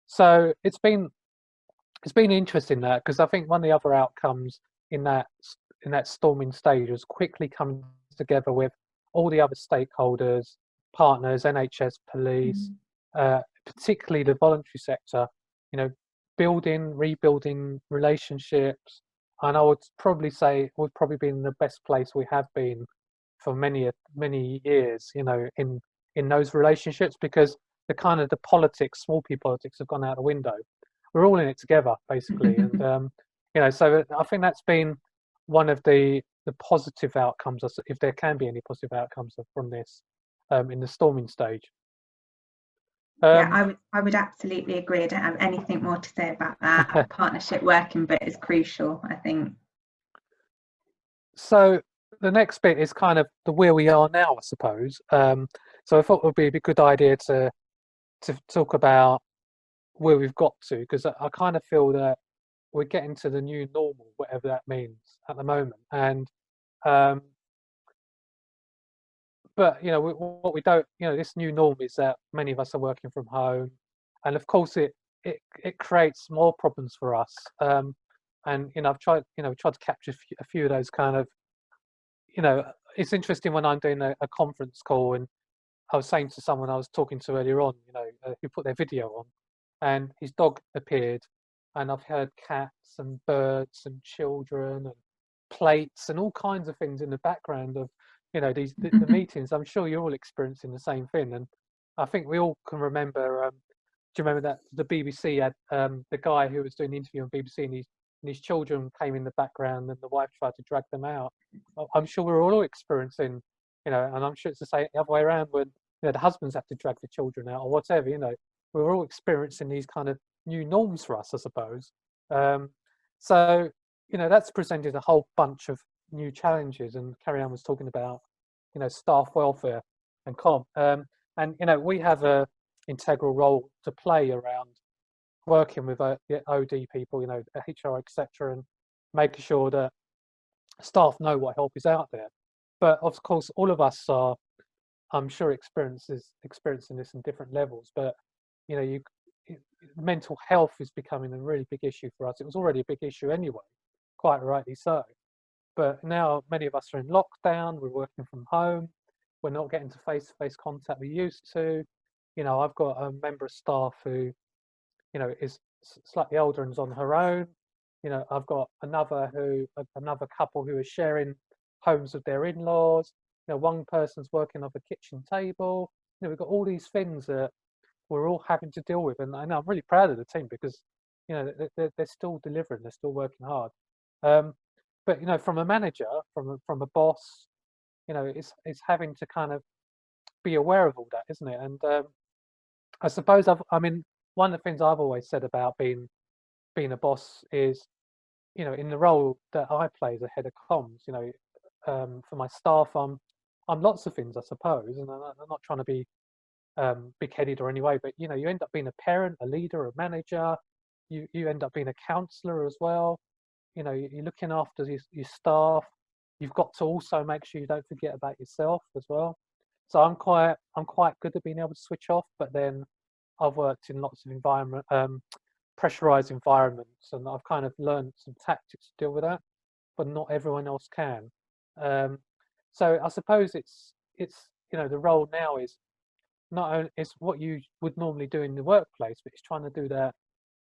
So it's been interesting that, because I think one of the other outcomes in that storming stage was quickly coming together with all the other stakeholders, partners, NHS, police, particularly the voluntary sector, you know, rebuilding relationships. And I would probably say we've probably been in the best place we have been for many years, you know, in those relationships, because the kind of the politics, small p politics, have gone out the window. We're all in it together, basically. And you know, so I think that's been one of the positive outcomes, if there can be any positive outcomes from this in the storming stage. Yeah, I would absolutely agree. I don't have anything more to say about that. Partnership working, but it's crucial, I think. So the next bit is kind of where we are now, I suppose. So I thought it would be a good idea to talk about where we've got to, because I kind of feel that we're getting to the new normal, whatever that means at the moment. And but you know, what we don't, you know, this new norm is that many of us are working from home, and of course it creates more problems for us. And you know, I've tried to capture a few of those kind of, you know, it's interesting when I'm doing a conference call, and I was saying to someone I was talking to earlier on, you know, who put their video on, and his dog appeared, and I've heard cats and birds and children and plates and all kinds of things in the background of, you know, the meetings. I'm sure you're all experiencing the same thing, and I think we all can remember. Do you remember that the BBC had the guy who was doing the interview on BBC, and his children came in the background, and the wife tried to drag them out. I'm sure we're all experiencing, you know, and I'm sure it's the same the other way around when, you know, the husbands have to drag the children out or whatever. You know, we're all experiencing these kind of new norms for us, I suppose. So you know, that's presented a whole bunch of new challenges, and Carrie-Anne was talking about, you know, staff welfare and and you know, we have a integral role to play around working with the OD people, you know, HR, etc., and making sure that staff know what help is out there. But of course, all of us are, I'm sure, experiencing this in different levels. But you know, mental health is becoming a really big issue for us. It was already a big issue anyway, quite rightly so. But now many of us are in lockdown. We're working from home. we're not getting to face-to-face contact we used to. You know, I've got a member of staff who, you know, is slightly older and is on her own. You know, I've got another couple who are sharing homes with their in-laws. You know, one person's working off a kitchen table. You know, we've got all these things that we're all having to deal with, and I'm really proud of the team because, you know, they're still delivering, they're still working hard. But you know, from a manager, from a boss, you know, it's having to kind of be aware of all that, isn't it? And I suppose I mean, one of the things I've always said about being a boss is, you know, in the role that I play as a head of comms, you know, for my staff, I'm lots of things, I suppose, and I'm not trying to be big-headed or any way, but you know, you end up being a parent, a leader, a manager. You end up being a counsellor as well. You know, you're looking after your staff. You've got to also make sure you don't forget about yourself as well. So I'm quite good at being able to switch off, but then I've worked in lots of pressurized environments, and I've kind of learned some tactics to deal with that, but not everyone else can. So I suppose it's you know, the role now is not only it's what you would normally do in the workplace, but it's trying to do that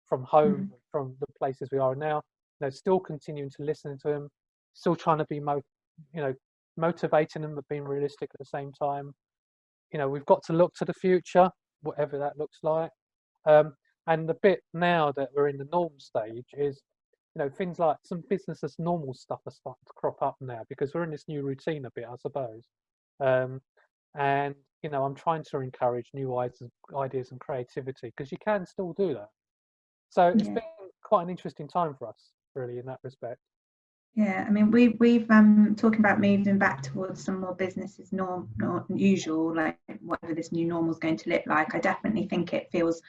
from home, from the places we are now. You know, still continuing to listen to them, still trying to be motivating them, but being realistic at the same time. You know, we've got to look to the future, whatever that looks like. And the bit now that we're in the norm stage is, you know, things like some business as normal stuff are starting to crop up now because we're in this new routine a bit, I suppose. And you know, I'm trying to encourage new ideas and creativity because you can still do that. So it's been quite an interesting time for us, really, in that respect. Yeah, I mean, we've talking about moving back towards some more business as not usual, like whatever this new normal is going to look like. I definitely think it feels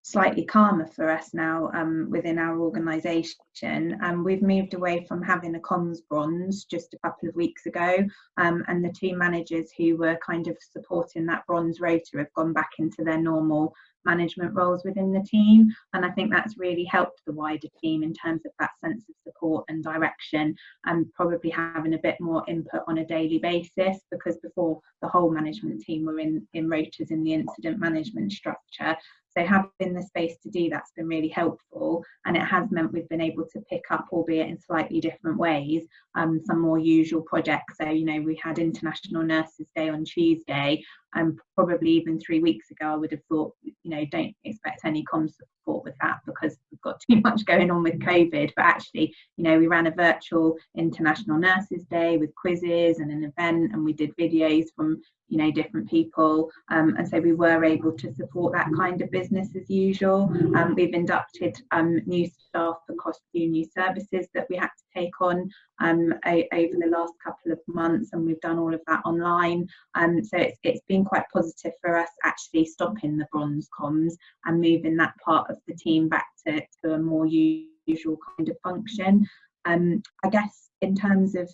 slightly calmer for us now within our organisation. We've moved away from having a comms bronze just a couple of weeks ago, and the two managers who were kind of supporting that bronze rota have gone back into their normal management roles within the team, and I think that's really helped the wider team in terms of that sense of support and direction, and probably having a bit more input on a daily basis, because before the whole management team were in rotas in the incident management structure. So having the space to do that's been really helpful, and it has meant we've been able to pick up, albeit in slightly different ways, some more usual projects. So, you know, we had International Nurses Day on Tuesday, and probably even 3 weeks ago I would have thought, you know, don't expect any comms support with that because we've got too much going on with COVID. But actually, you know, we ran a virtual International Nurses Day with quizzes and an event, and we did videos from, you know, different people, and so we were able to support that kind of business as usual. We've inducted new staff across 2 new services that we had to take on over the last couple of months, and we've done all of that online. So it's been quite positive for us actually stopping the bronze comms and moving that part of the team back to a more usual kind of function. I guess in terms of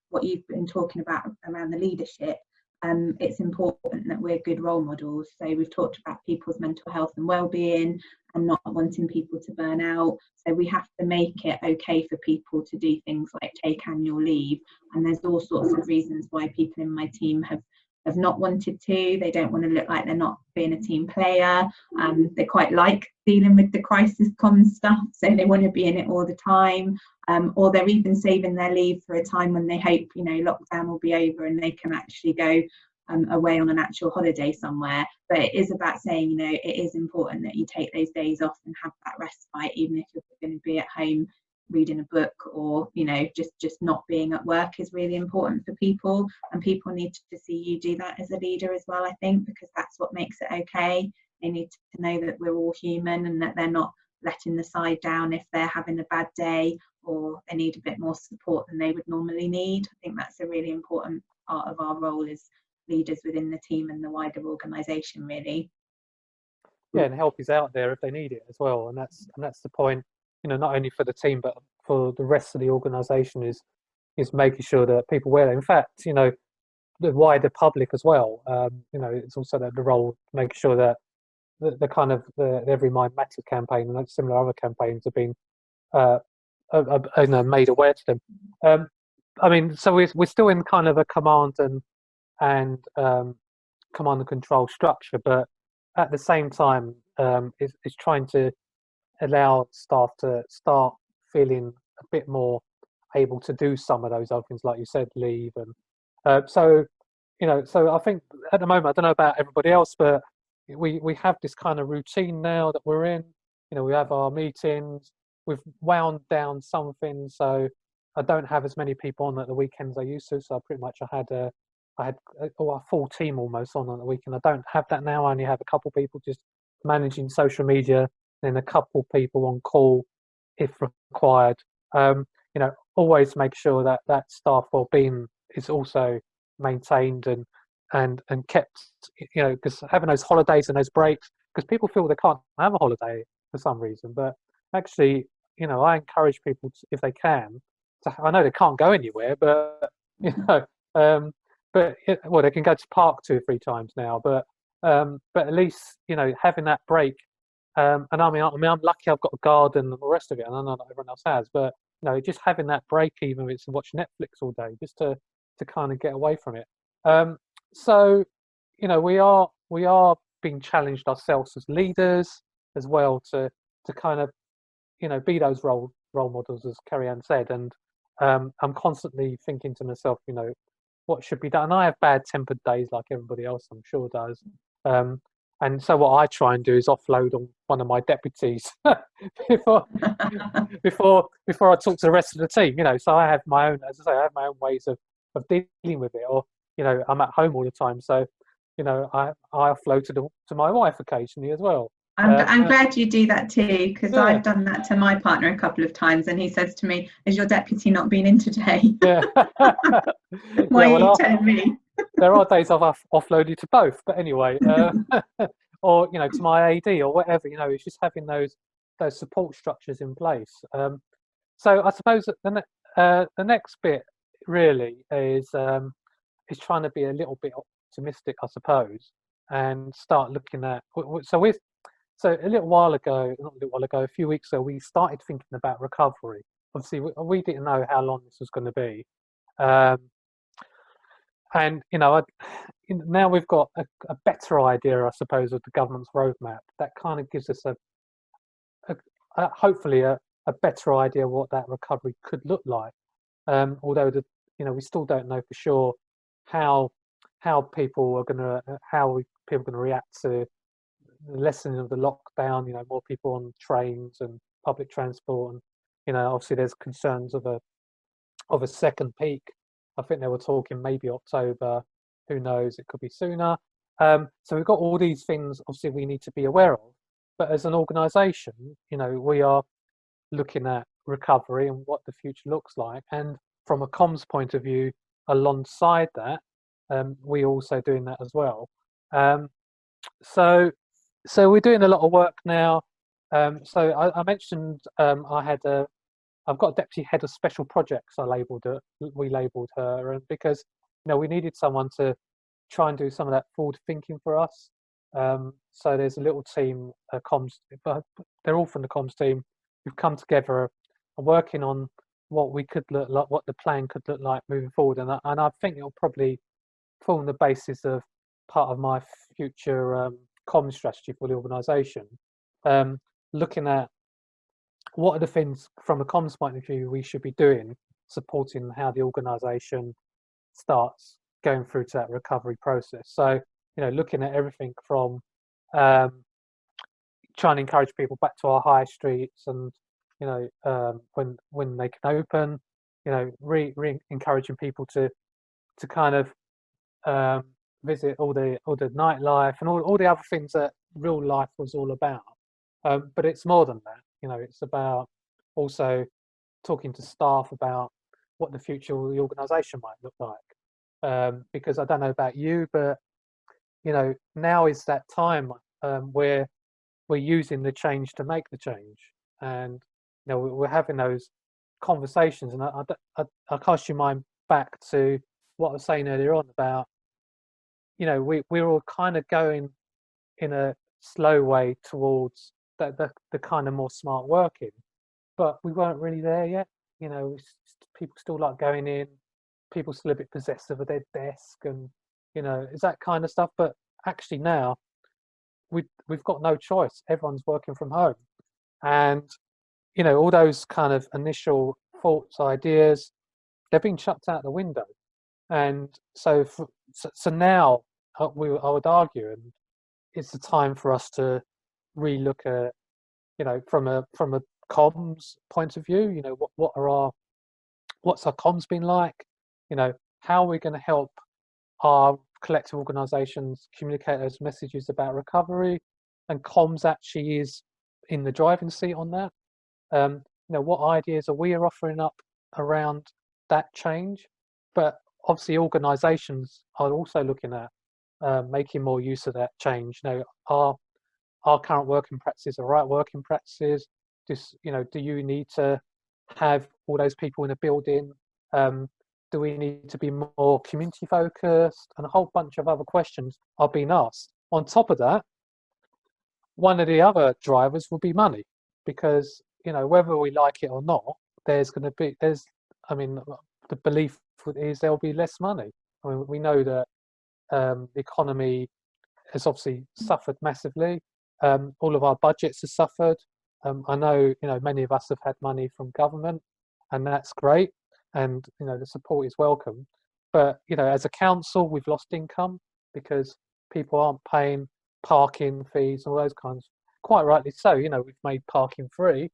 what you've been talking about around the leadership, it's important that we're good role models. So we've talked about people's mental health and well-being and not wanting people to burn out. So we have to make it okay for people to do things like take annual leave. And there's all sorts of reasons why people in my team have not wanted to. They don't want to look like they're not being a team player. They quite like dealing with the crisis comms stuff, so they want to be in it all the time. Or they're even saving their leave for a time when they hope, you know, lockdown will be over and they can actually go away on an actual holiday somewhere. But it is about saying, you know, it is important that you take those days off and have that respite, even if you're going to be at home reading a book, or, you know, just not being at work is really important for people, and people need to see you do that as a leader as well, I think, because that's what makes it okay. They need to know that we're all human and that they're not letting the side down if they're having a bad day or they need a bit more support than they would normally need. I think that's a really important part of our role as leaders within the team and the wider organisation, really. Yeah, and help is out there if they need it as well, and that's the point. You know, not only for the team but for the rest of the organisation is making sure that people wear them. In fact, you know, the wider public as well. You know, it's also the role making sure that the kind of the Every Mind Matters campaign and similar other campaigns have been you know, made aware to them. I mean, so we're still in kind of a command and and command and control structure, but at the same time, is trying to allow staff to start feeling a bit more able to do some of those other things, like you said, leave. And so, so I think at the moment, I don't know about everybody else, but we have this kind of routine now that we're in. We have our meetings. We've wound down some things, so I don't have as many people on at the weekends I used to. So pretty much I had a full team almost on the weekend. I don't have that now. I only have a couple people just managing social media, and a couple people on call if required. Always make sure that staff well-being is also maintained and kept. Because having those holidays and those breaks, because people feel they can't have a holiday for some reason, but actually, I encourage people to, if they can. I know they can't go anywhere, but well, they can go to park 2 or 3 times now, but at least having that break. And I mean, I'm lucky I've got a garden and the rest of it, and I know not everyone else has, but just having that break, even if it's to watch Netflix all day, just to kind of get away from it. So we are being challenged ourselves as leaders as well to kind of be those role models, as Carrie-Anne said, and I'm constantly thinking to myself, what should be done. And I have bad-tempered days like everybody else, I'm sure, does. And so what I try and do is offload on one of my deputies before I talk to the rest of the team. So I have my own, as I say, I have my own ways of dealing with it. Or I'm at home all the time, so I offload to my wife occasionally as well. I'm glad you do that too, because Yeah. I've done that to my partner a couple of times, and he says to me, "Has your deputy not been in today?" Yeah. Why are you telling me? There are days I've offloaded to both, but anyway, or to my AD or whatever. It's just having those support structures in place. So I suppose that the next bit really is trying to be a little bit optimistic, I suppose, and start looking at. So a little while ago, not a little while ago, a few weeks ago, we started thinking about recovery. Obviously, we didn't know how long this was going to be. And now we've got a better idea, I suppose, of the government's roadmap. That kind of gives us hopefully a better idea what that recovery could look like. Although we still don't know for sure how people are going to react to the lessening of the lockdown. More people on trains and public transport, and obviously there's concerns of a second peak. I think they were talking maybe October. Who knows? It could be sooner. So we've got all these things, obviously, we need to be aware of. But as an organisation, we are looking at recovery and what the future looks like. And from a comms point of view, alongside that, we're also doing that as well. So we're doing a lot of work now. So I mentioned I've got a deputy head of special projects. We labelled her, and because we needed someone to try and do some of that forward thinking for us. So there's a little team, comms, but they're all from the comms team. We've come together and working on what we could look like, what the plan could look like moving forward, and I think it'll probably form the basis of part of my future comms strategy for the organisation. Looking at what are the things from a comms point of view we should be doing, supporting how the organisation starts going through to that recovery process. So, looking at everything from trying to encourage people back to our high streets, and when they can open, encouraging people to kind of visit all the nightlife and all the other things that real life was all about. But it's more than that. It's about also talking to staff about what the future of the organisation might look like. Because I don't know about you, but now is that time where we're using the change to make the change, and we're having those conversations. And I cast your mind back to what I was saying earlier on about we're all kind of going in a slow way towards the kind of more smart working, but we weren't really there yet. People still like going in. People still a bit possessive of their desk, and you know, it's that kind of stuff. But actually now we've got no choice. Everyone's working from home, and you know, all those kind of initial thoughts, ideas, they've been chucked out the window. And so now I would argue, and it's the time for us to relook at, you know, from a comms point of view. You know, what's our comms been like? You know, how are we going to help our collective organisations communicate those messages about recovery? And comms actually is in the driving seat on that. You know, what ideas are we offering up around that change? But obviously, organisations are also looking at making more use of that change. You know, our current working practices are right working practices. Just, you know, do you need to have all those people in a building? Do we need to be more community focused? And a whole bunch of other questions are being asked. On top of that, one of the other drivers will be money, because, you know, whether we like it or not, I mean, the belief is there'll be less money. I mean, we know that the economy has obviously suffered massively. All of our budgets have suffered. I know, you know, many of us have had money from government, and that's great. And, you know, the support is welcome. But, you know, as a council, we've lost income because people aren't paying parking fees and all those kinds. Quite rightly so. You know, we've made parking free.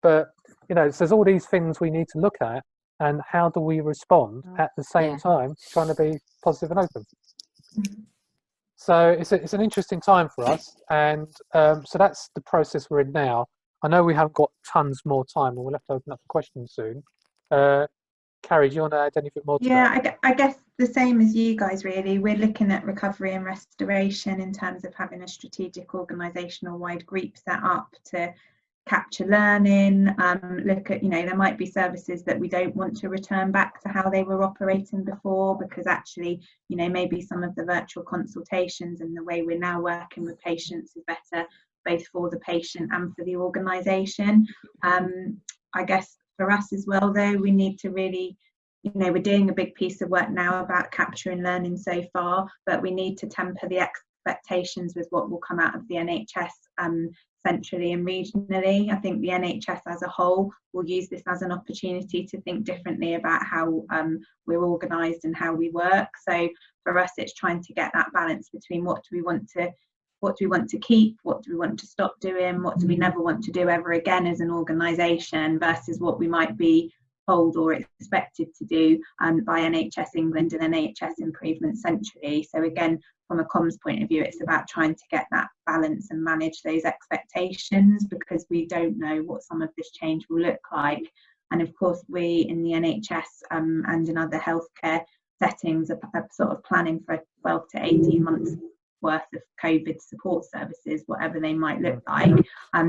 But, you know, so there's all these things we need to look at, and how do we respond at the same time trying to be positive and open. So it's an interesting time for us, and so that's the process we're in now. I know we haven't got tons more time, and we'll have to open up for questions soon. Carrie, do you want to add anything more to that? Yeah, I guess the same as you guys, really. We're looking at recovery and restoration in terms of having a strategic organisational wide group set up to capture learning, look at, you know, there might be services that we don't want to return back to how they were operating before, because actually, you know, maybe some of the virtual consultations and the way we're now working with patients is better both for the patient and for the organisation. I guess for us as well, though, we need to really, you know, we're doing a big piece of work now about capturing learning so far, but we need to temper the expectations with what will come out of the NHS centrally and regionally. I think the NHS as a whole will use this as an opportunity to think differently about how we're organised and how we work. So for us, it's trying to get that balance between what do we want to keep, what do we want to stop doing, what do we never want to do ever again as an organisation, versus what we might be told or expected to do by NHS England and NHS Improvement centrally. So again, from a comms point of view, it's about trying to get that balance and manage those expectations, because we don't know what some of this change will look like. And of course, we in the NHS and in other healthcare settings are sort of planning for 12 to 18 months worth of COVID support services, whatever they might look like,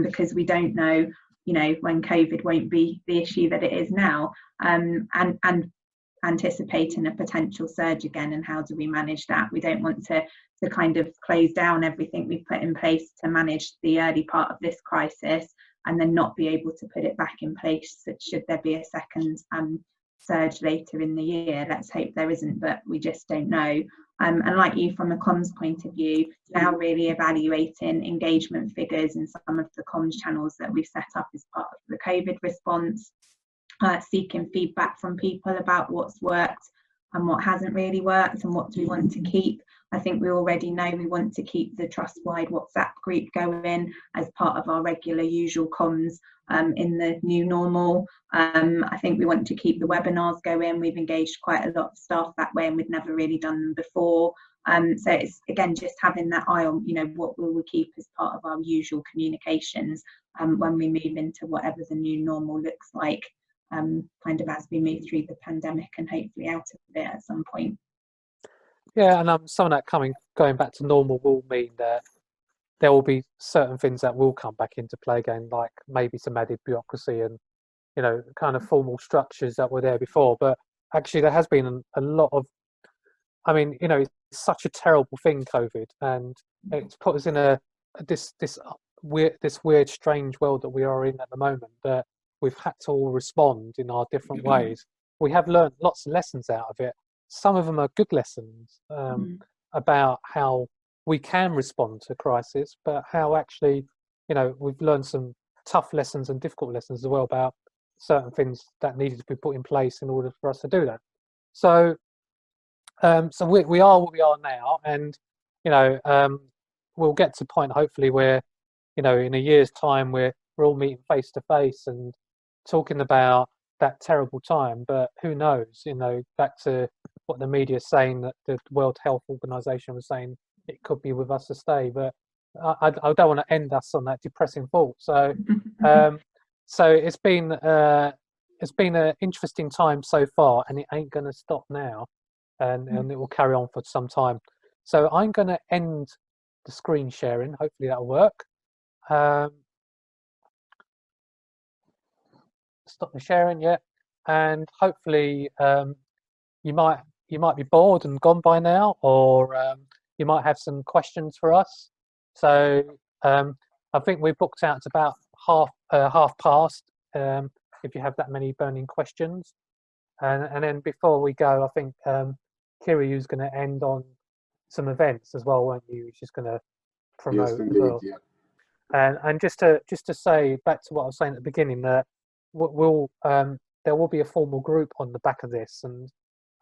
because we don't know, you know, when COVID won't be the issue that it is now, and anticipating a potential surge again, and how do we manage that? We don't want to kind of close down everything we've put in place to manage the early part of this crisis and then not be able to put it back in place should there be a second surge later in the year. Let's hope there isn't, but we just don't know. And like you, from a comms point of view, now really evaluating engagement figures in some of the comms channels that we've set up as part of the COVID response, seeking feedback from people about what's worked and what hasn't really worked and what do we want to keep. I think we already know we want to keep the trust-wide WhatsApp group going as part of our regular usual comms in the new normal. I think we want to keep the webinars going. We've engaged quite a lot of staff that way, and we've never really done them before. So it's, again, just having that eye on, you know, what will we keep as part of our usual communications when we move into whatever the new normal looks like, kind of as we move through the pandemic and hopefully out of it at some point. Yeah, and some of that going back to normal will mean that there will be certain things that will come back into play again, like maybe some added bureaucracy and, you know, kind of formal structures that were there before. But actually, there has been a lot of, I mean, you know, it's such a terrible thing, COVID, and it's put us in this weird, strange world that we are in at the moment, that we've had to all respond in our different ways. We have learned lots of lessons out of it. Some of them are good lessons, about how we can respond to crisis, but how actually, you know, we've learned some tough lessons and difficult lessons as well about certain things that needed to be put in place in order for us to do that. So, so we are where we are now, and you know, we'll get to a point hopefully where, you know, in a year's time we're all meeting face to face and talking about that terrible time. But who knows? You know, back to what the media is saying, that the World Health Organization was saying it could be with us to stay. But I don't want to end us on that depressing thought. So, so it's been an interesting time so far, and it ain't going to stop now, and it will carry on for some time. So I'm going to end the screen sharing. Hopefully that'll work. Stop the sharing, yeah, and hopefully you might be bored and gone by now, or you might have some questions for us. So I think we booked out to about half past. If you have that many burning questions, and then before we go, I think Kiri is going to end on some events as well, won't you? She's going to promote. Yes, indeed, as well. yeah. And just to say back to what I was saying at the beginning, that there will be a formal group on the back of this, and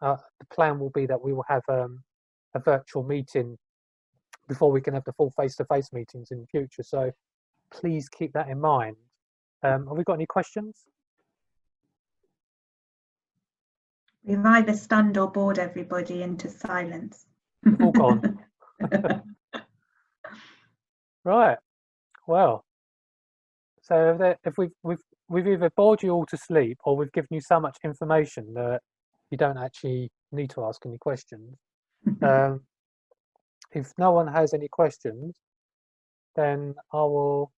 the plan will be that we will have a virtual meeting before we can have the full face-to-face meetings in the future. So please keep that in mind. Have we got any questions? We've either stunned or bored everybody into silence. All gone. Right. Well, so if we've either bored you all to sleep, or we've given you so much information that you don't actually need to ask any questions. If no one has any questions, then I will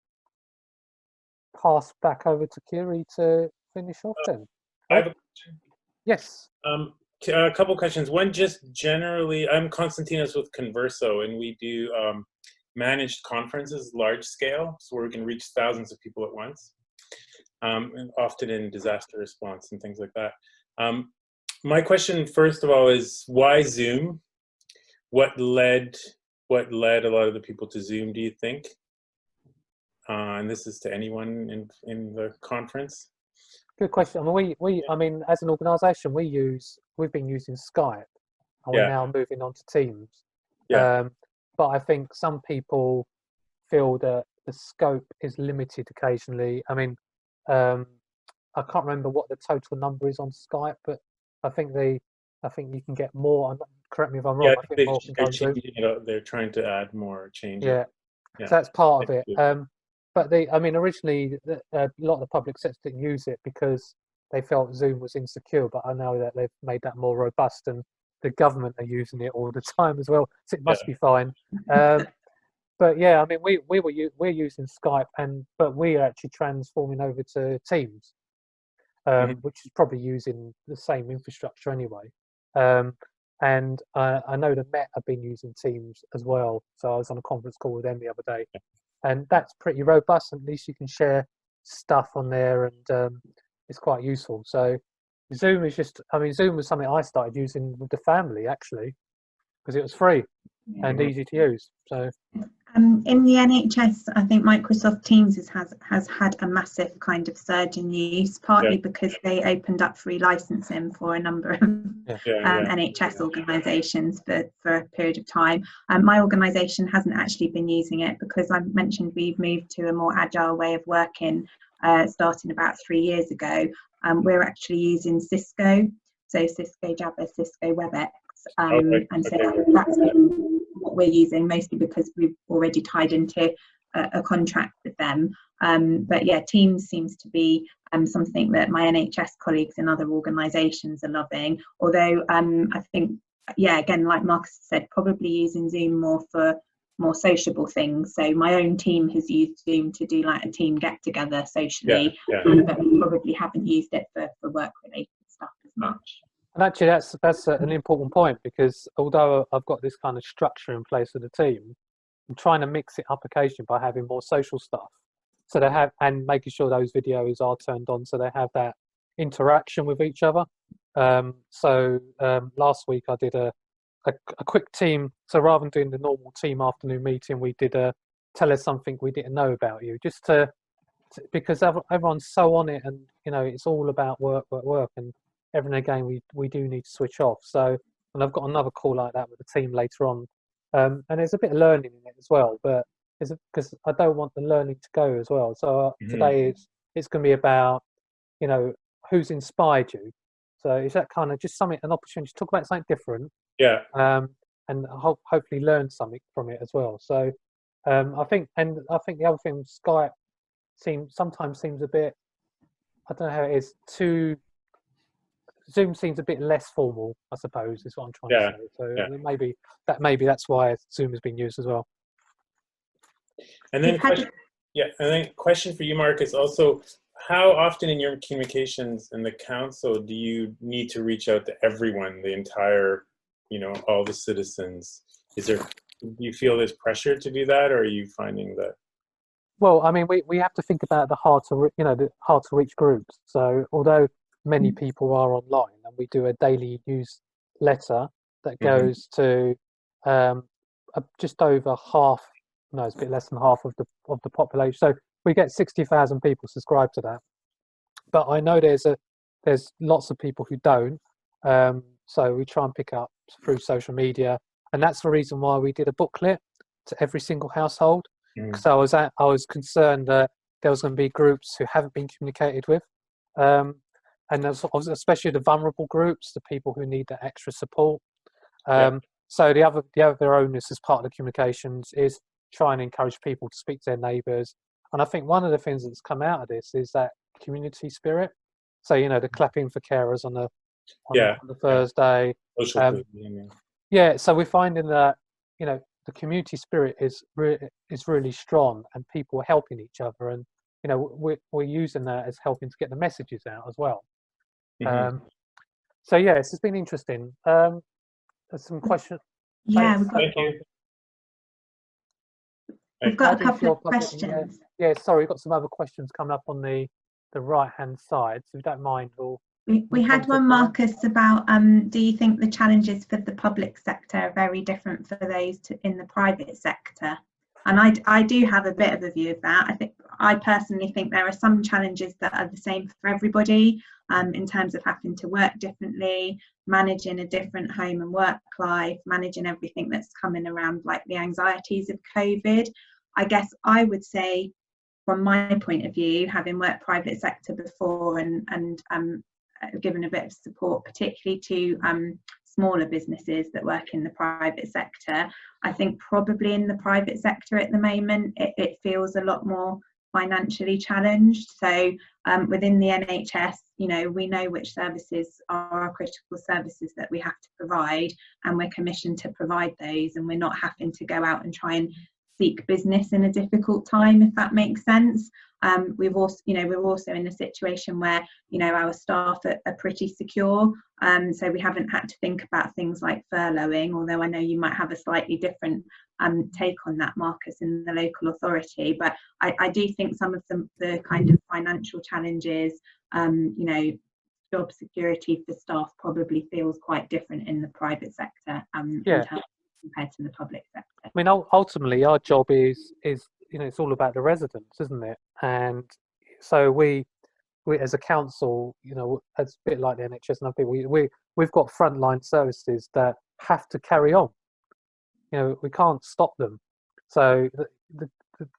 pass back over to Kiri to finish off then. I have a question. Yes. A couple questions. One, just generally, I'm Konstantinos with Converso, and we do managed conferences, large scale, so where we can reach thousands of people at once, and often in disaster response and things like that. My question, first of all, is why Zoom? What led a lot of the people to Zoom, do you think? And this is to anyone in the conference. Good question. I mean, as an organisation, we've been using Skype, and we're now moving on to Teams. Yeah. But I think some people feel that the scope is limited occasionally. I mean, I can't remember what the total number is on Skype, but I think you can get more. Correct me if I'm wrong. Yeah, I think more can go on Zoom. they're trying to add more changes. Yeah. So that's part of it. But I mean, originally a lot of the public sector didn't use it because they felt Zoom was insecure. But I know that they've made that more robust, and the government are using it all the time as well, so it must be fine. But yeah, I mean, we're using Skype, but we are actually transforming over to Teams, which is probably using the same infrastructure anyway. And I know the Met have been using Teams as well, so I was on a conference call with them the other day, and that's pretty robust. At least you can share stuff on there, and it's quite useful. So Zoom is Zoom was something I started using with the family actually, because it was free and easy to use. So in the NHS, I think Microsoft Teams has had a massive kind of surge in use, partly because they opened up free licensing for a number of NHS organisations for a period of time. My organisation hasn't actually been using it because I mentioned we've moved to a more agile way of working starting about 3 years ago. We're actually using Cisco, so Cisco Jabber, Cisco WebEx, and so that's what we're using, mostly because we've already tied into a contract with them. But yeah, Teams seems to be something that my NHS colleagues in other organisations are loving. Although I think, again, like Marcus said, probably using Zoom more for more sociable things. So my own team has used Zoom to do like a team get together socially, but we probably haven't used it for work related stuff as much. And actually, that's an important point, because although I've got this kind of structure in place with the team, I'm trying to mix it up occasionally by having more social stuff. So and making sure those videos are turned on, so they have that interaction with each other. So last week I did a a quick team. So rather than doing the normal team afternoon meeting, we did a tell us something we didn't know about you, just because everyone's so on it, and it's all about work, work, work, and every now and again we do need to switch off. So, and I've got another call like that with the team later on, and there's a bit of learning in it as well, but because I don't want the learning to go as well. So today it's going to be about who's inspired you. So is that kind of just something, an opportunity to talk about something different? Yeah. And hopefully learn something from it as well. So I think the other thing, Skype sometimes seems a bit, I don't know how it is, Zoom seems a bit less formal, I suppose, is what I'm trying to say. So maybe that's why Zoom has been used as well. And then question for you, Marcus, also, how often in your communications in the council do you need to reach out to everyone, the entire, all the citizens? Do you feel there's pressure to do that, or are you finding that? Well, I mean, we have to think about the hard to reach groups. So although many people are online, and we do a daily newsletter that goes to just over half, no, it's a bit less than half of the population. So we get 60,000 people subscribe to that. But I know there's lots of people who don't. So we try and pick up through social media, and that's the reason why we did a booklet to every single household. Because I was concerned that there was going to be groups who haven't been communicated with, and especially the vulnerable groups, the people who need that extra support. So the other onus as part of the communications is try and encourage people to speak to their neighbours. And I think one of the things that's come out of this is that community spirit. So the clapping for carers on the Thursday. So we're finding that the community spirit is really strong, and people are helping each other, and we're using that as helping to get the messages out as well. So yes, it's been interesting. There's some questions. Yeah, we've got a couple of questions. Yeah, sorry, we've got some other questions coming up on the right-hand side, so if you don't mind, we had one, Marcus, about do you think the challenges for the public sector are very different for those in the private sector? And I do have a bit of a view of that. I personally think there are some challenges that are the same for everybody, in terms of having to work differently, managing a different home and work life, managing everything that's coming around, like the anxieties of COVID. I guess I would say, from my point of view, having worked private sector before and given a bit of support, particularly to smaller businesses that work in the private sector, I think probably in the private sector at the moment it feels a lot more financially challenged. So within the NHS, we know which services are our critical services that we have to provide, and we're commissioned to provide those, and we're not having to go out and try and seek business in a difficult time, if that makes sense. We're also in a situation where our staff are pretty secure, so we haven't had to think about things like furloughing, although I know you might have a slightly different take on that, Marcus, in the local authority. But I do think some of the kind of financial challenges, job security for staff probably feels quite different in the private sector compared to the public sector. I mean, ultimately, our job is it's all about the residents, isn't it? And so we as a council, it's a bit like the NHS, and I think we've got frontline services that have to carry on. We can't stop them. So the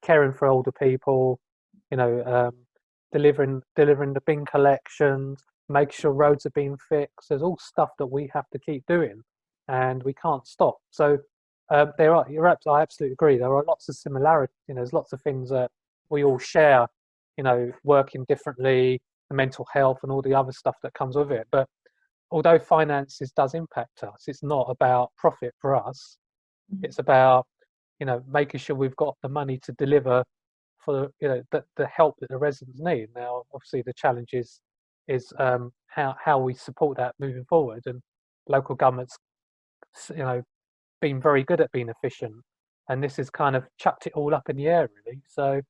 caring for older people, delivering the bin collections, make sure roads are being fixed. There's all stuff that we have to keep doing, and we can't stop. So I absolutely agree. There are lots of similarities. There's lots of things that we all share. Working differently, the mental health, and all the other stuff that comes with it. But although finances does impact us, it's not about profit for us. It's about making sure we've got the money to deliver for the help that the residents need. Now, obviously, the challenge is how we support that moving forward, and local governments, been very good at being efficient, and this has kind of chucked it all up in the air, really. So,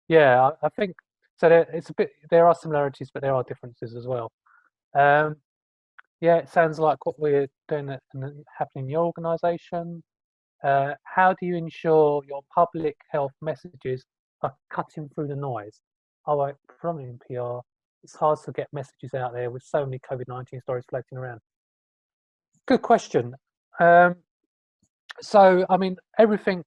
yeah, I think so. There are similarities, but there are differences as well. Yeah, it sounds like what we're doing happening in your organisation. How do you ensure your public health messages are cutting through the noise? Oh, from in PR, it's hard to get messages out there with so many COVID-19 stories floating around. Good question. So, I mean, everything.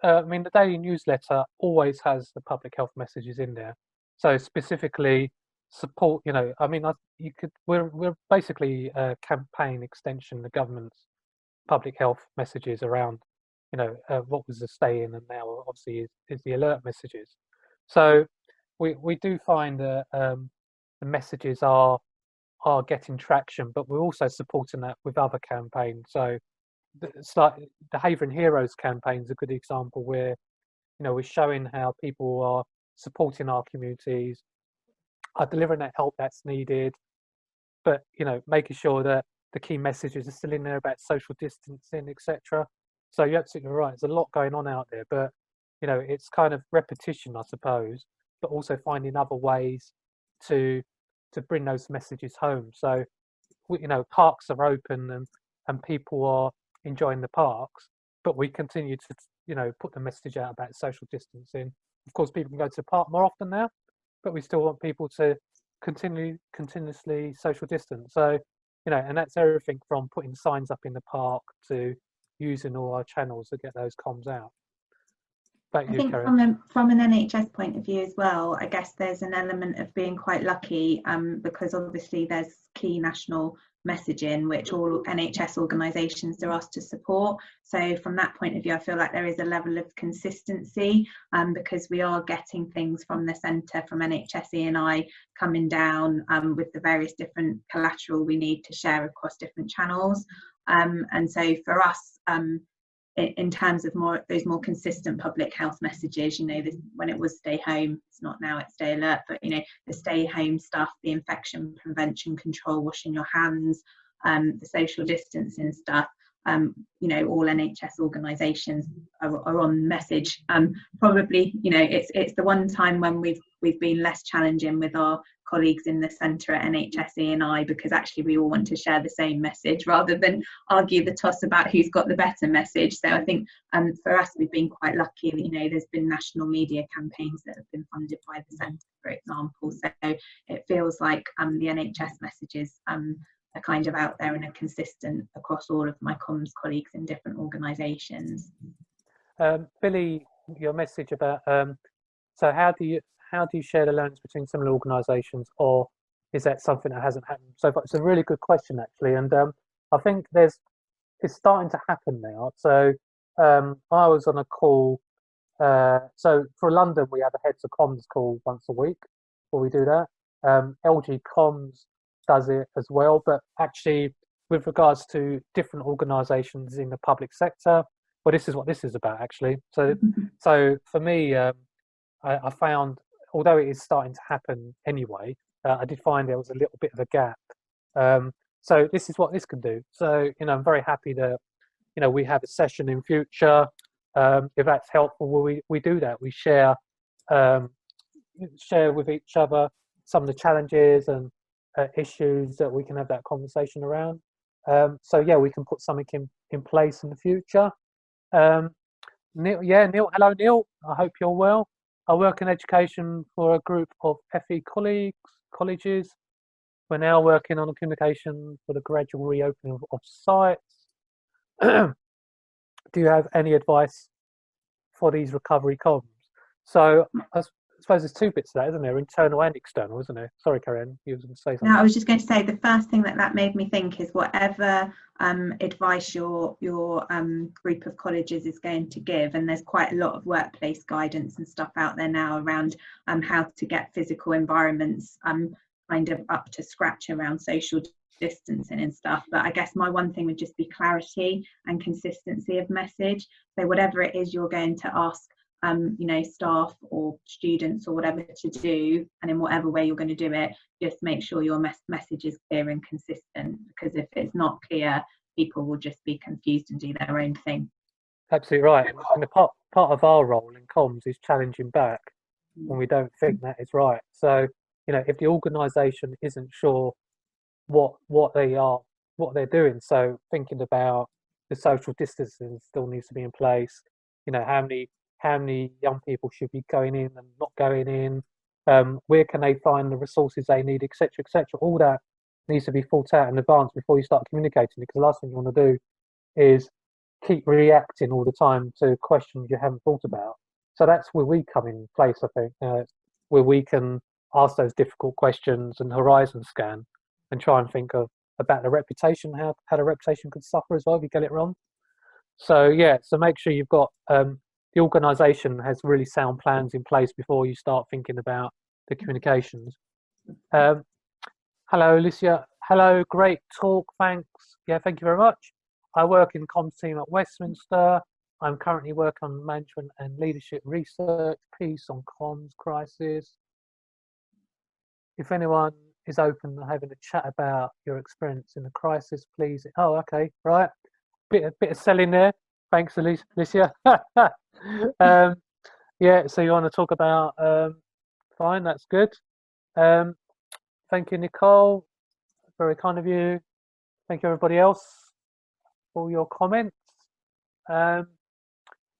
I mean, the daily newsletter always has the public health messages in there. So specifically support. You know, I mean, you could. We're basically a campaign extension of the government's public health messages around, you know, what was the stay in, and now obviously is the alert messages. So we do find that the messages are getting traction, but we're also supporting that with other campaigns. So it's like the Havering Heroes campaign is a good example where, you know, we're showing how people are supporting our communities, are delivering that help that's needed, but, you know, making sure that the key messages are still in there about social distancing, etc. So you're absolutely right. There's a lot going on out there, but, you know, it's kind of repetition, I suppose, but also finding other ways to bring those messages home. So, you know, parks are open and people are enjoying the parks, but we continue to, you know, put the message out about social distancing. Of course, people can go to the park more often now, but we still want people to continuously social distance. So, you know, and that's everything from putting signs up in the park to using all our channels to get those comms out. I think from an NHS point of view as well, I guess there's an element of being quite lucky because obviously there's key national messaging which all NHS organisations are asked to support. So from that point of view, I feel like there is a level of consistency because we are getting things from the centre, from NHS E&I coming down with the various different collateral we need to share across different channels. And so for us, in terms of those more consistent public health messages, you know, when it was stay home, it's not now, it's stay alert, but, you know, the stay home stuff, the infection prevention control, washing your hands, the social distancing stuff, you know, all NHS organisations are on message. Probably, you know, it's the one time when we've been less challenging with our colleagues in the centre at NHS E&I, because actually we all want to share the same message rather than argue the toss about who's got the better message. So I think for us, we've been quite lucky that, you know, there's been national media campaigns that have been funded by the centre, for example. So it feels like the NHS messages are kind of out there and are consistent across all of my comms colleagues in different organisations. Billy, your message about so how do you share the learnings between similar organisations, or is that something that hasn't happened so far? It's a really good question, actually, and I think it's starting to happen now. So I was on a call. So for London, we have a heads of comms call once a week where we do that. LG Comms does it as well, but actually with regards to different organisations in the public sector, well, this is what this is about, actually. So for me, I found, although it is starting to happen anyway, I did find there was a little bit of a gap. So this is what this can do. So, you know, I'm very happy that, you know, we have a session in future. If that's helpful, we do that. We share with each other some of the challenges and issues that we can have that conversation around. So yeah, we can put something in place in the future. Neil, hello Neil, I hope you're well. I work in education for a group of FE colleges. We're now working on a communication for the gradual reopening of sites. Do you have any advice for these recovery comms? So I suppose there's two bits to that, isn't there? Internal and external, isn't there? Sorry, Carrie-Anne, you were going to say something. No, I was just going to say the first thing that made me think is whatever advice your group of colleges is going to give, and there's quite a lot of workplace guidance and stuff out there now around how to get physical environments kind of up to scratch around social distancing and stuff. But I guess my one thing would just be clarity and consistency of message. So whatever it is you're going to ask you know, staff or students or whatever to do, and in whatever way you're going to do it, just make sure your message is clear and consistent, because if it's not clear, people will just be confused and do their own thing. Absolutely right. And the part of our role in comms is challenging back when we don't think that is right. So, you know, if the organisation isn't sure what they're doing. So thinking about the social distancing still needs to be in place. You know, how many young people should be going in and not going in. Where can they find the resources they need, etc., etc. All that needs to be thought out in advance before you start communicating. Because the last thing you want to do is keep reacting all the time to questions you haven't thought about. So that's where we come in place, I think, where we can ask those difficult questions and horizon scan and try and think about the reputation, how the reputation could suffer as well if you get it wrong. So yeah, so make sure you've got the organisation has really sound plans in place before you start thinking about the communications. Hello, Alicia. Hello, great talk. Thanks. Yeah, thank you very much. I work in comms team at Westminster. I'm currently working on management and leadership research, piece on comms crisis. If anyone is open to having a chat about your experience in the crisis, please. Oh, okay, right. Bit of selling there. Thanks, Alicia. Yeah, so you want to talk about, fine, that's good. Thank you, Nicole. Very kind of you. Thank you, everybody else, for your comments. So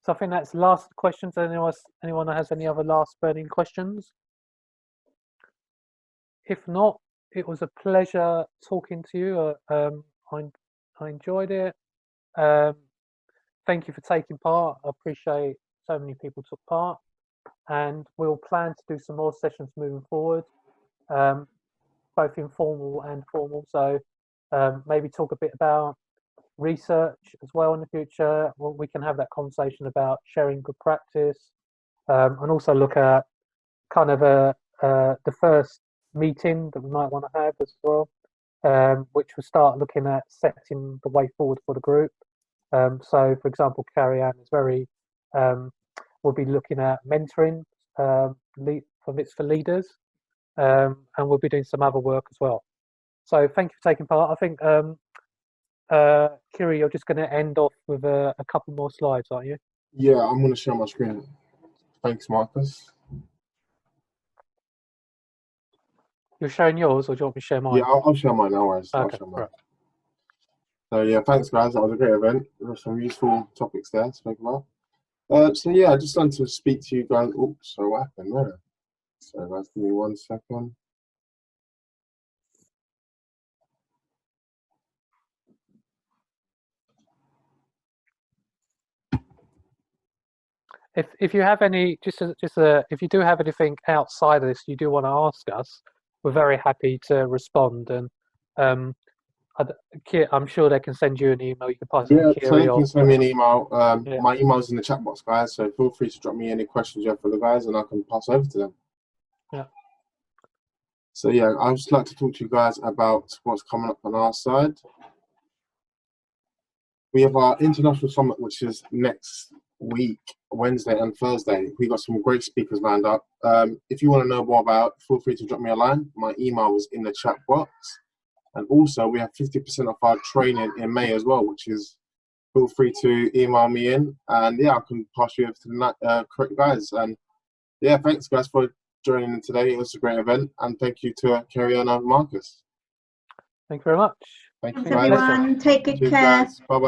I think that's the last questions. Anyone that has any other last burning questions? If not, it was a pleasure talking to you. I enjoyed it. Thank you for taking part. I appreciate so many people took part, and we'll plan to do some more sessions moving forward, both informal and formal. So maybe talk a bit about research as well in the future. Well, we can have that conversation about sharing good practice, and also look at kind of the first meeting that we might want to have as well, which will start looking at setting the way forward for the group. So, for example, Carrie-Anne is we'll be looking at mentoring for leaders, and we'll be doing some other work as well. So, thank you for taking part. I think, Kiri, you're just going to end off with a couple more slides, aren't you? Yeah, I'm going to share my screen. Thanks, Marcus. You're sharing yours, or do you want me to share mine? Yeah, I'll share mine now. Okay, I'll share mine. Right. So yeah, thanks guys. That was a great event. There were some useful topics there to speak about. So yeah, I just wanted to speak to you guys. Oops, sorry, what happened there? Sorry guys, give me 1 second. If you have any, if you do have anything outside of this you do want to ask us, we're very happy to respond. And I'm sure they can send you an email. You can pass it on to Kiri. So they can send me an email. Yeah. My email's in the chat box, guys. So feel free to drop me any questions you have for the guys, and I can pass over to them. Yeah. So yeah, I'd just like to talk to you guys about what's coming up on our side. We have our international summit, which is next week, Wednesday and Thursday. We got some great speakers lined up. If you want to know more about it, feel free to drop me a line. My email is in the chat box. And also we have 50% of our training in May as well, which is, feel free to email me in, and yeah, I can pass you over to the correct guys. And yeah, thanks guys for joining in today. It was a great event, and thank you to Carrie-Anne and Marcus. Thank you very much. Thanks everyone. Take good care. Bye bye.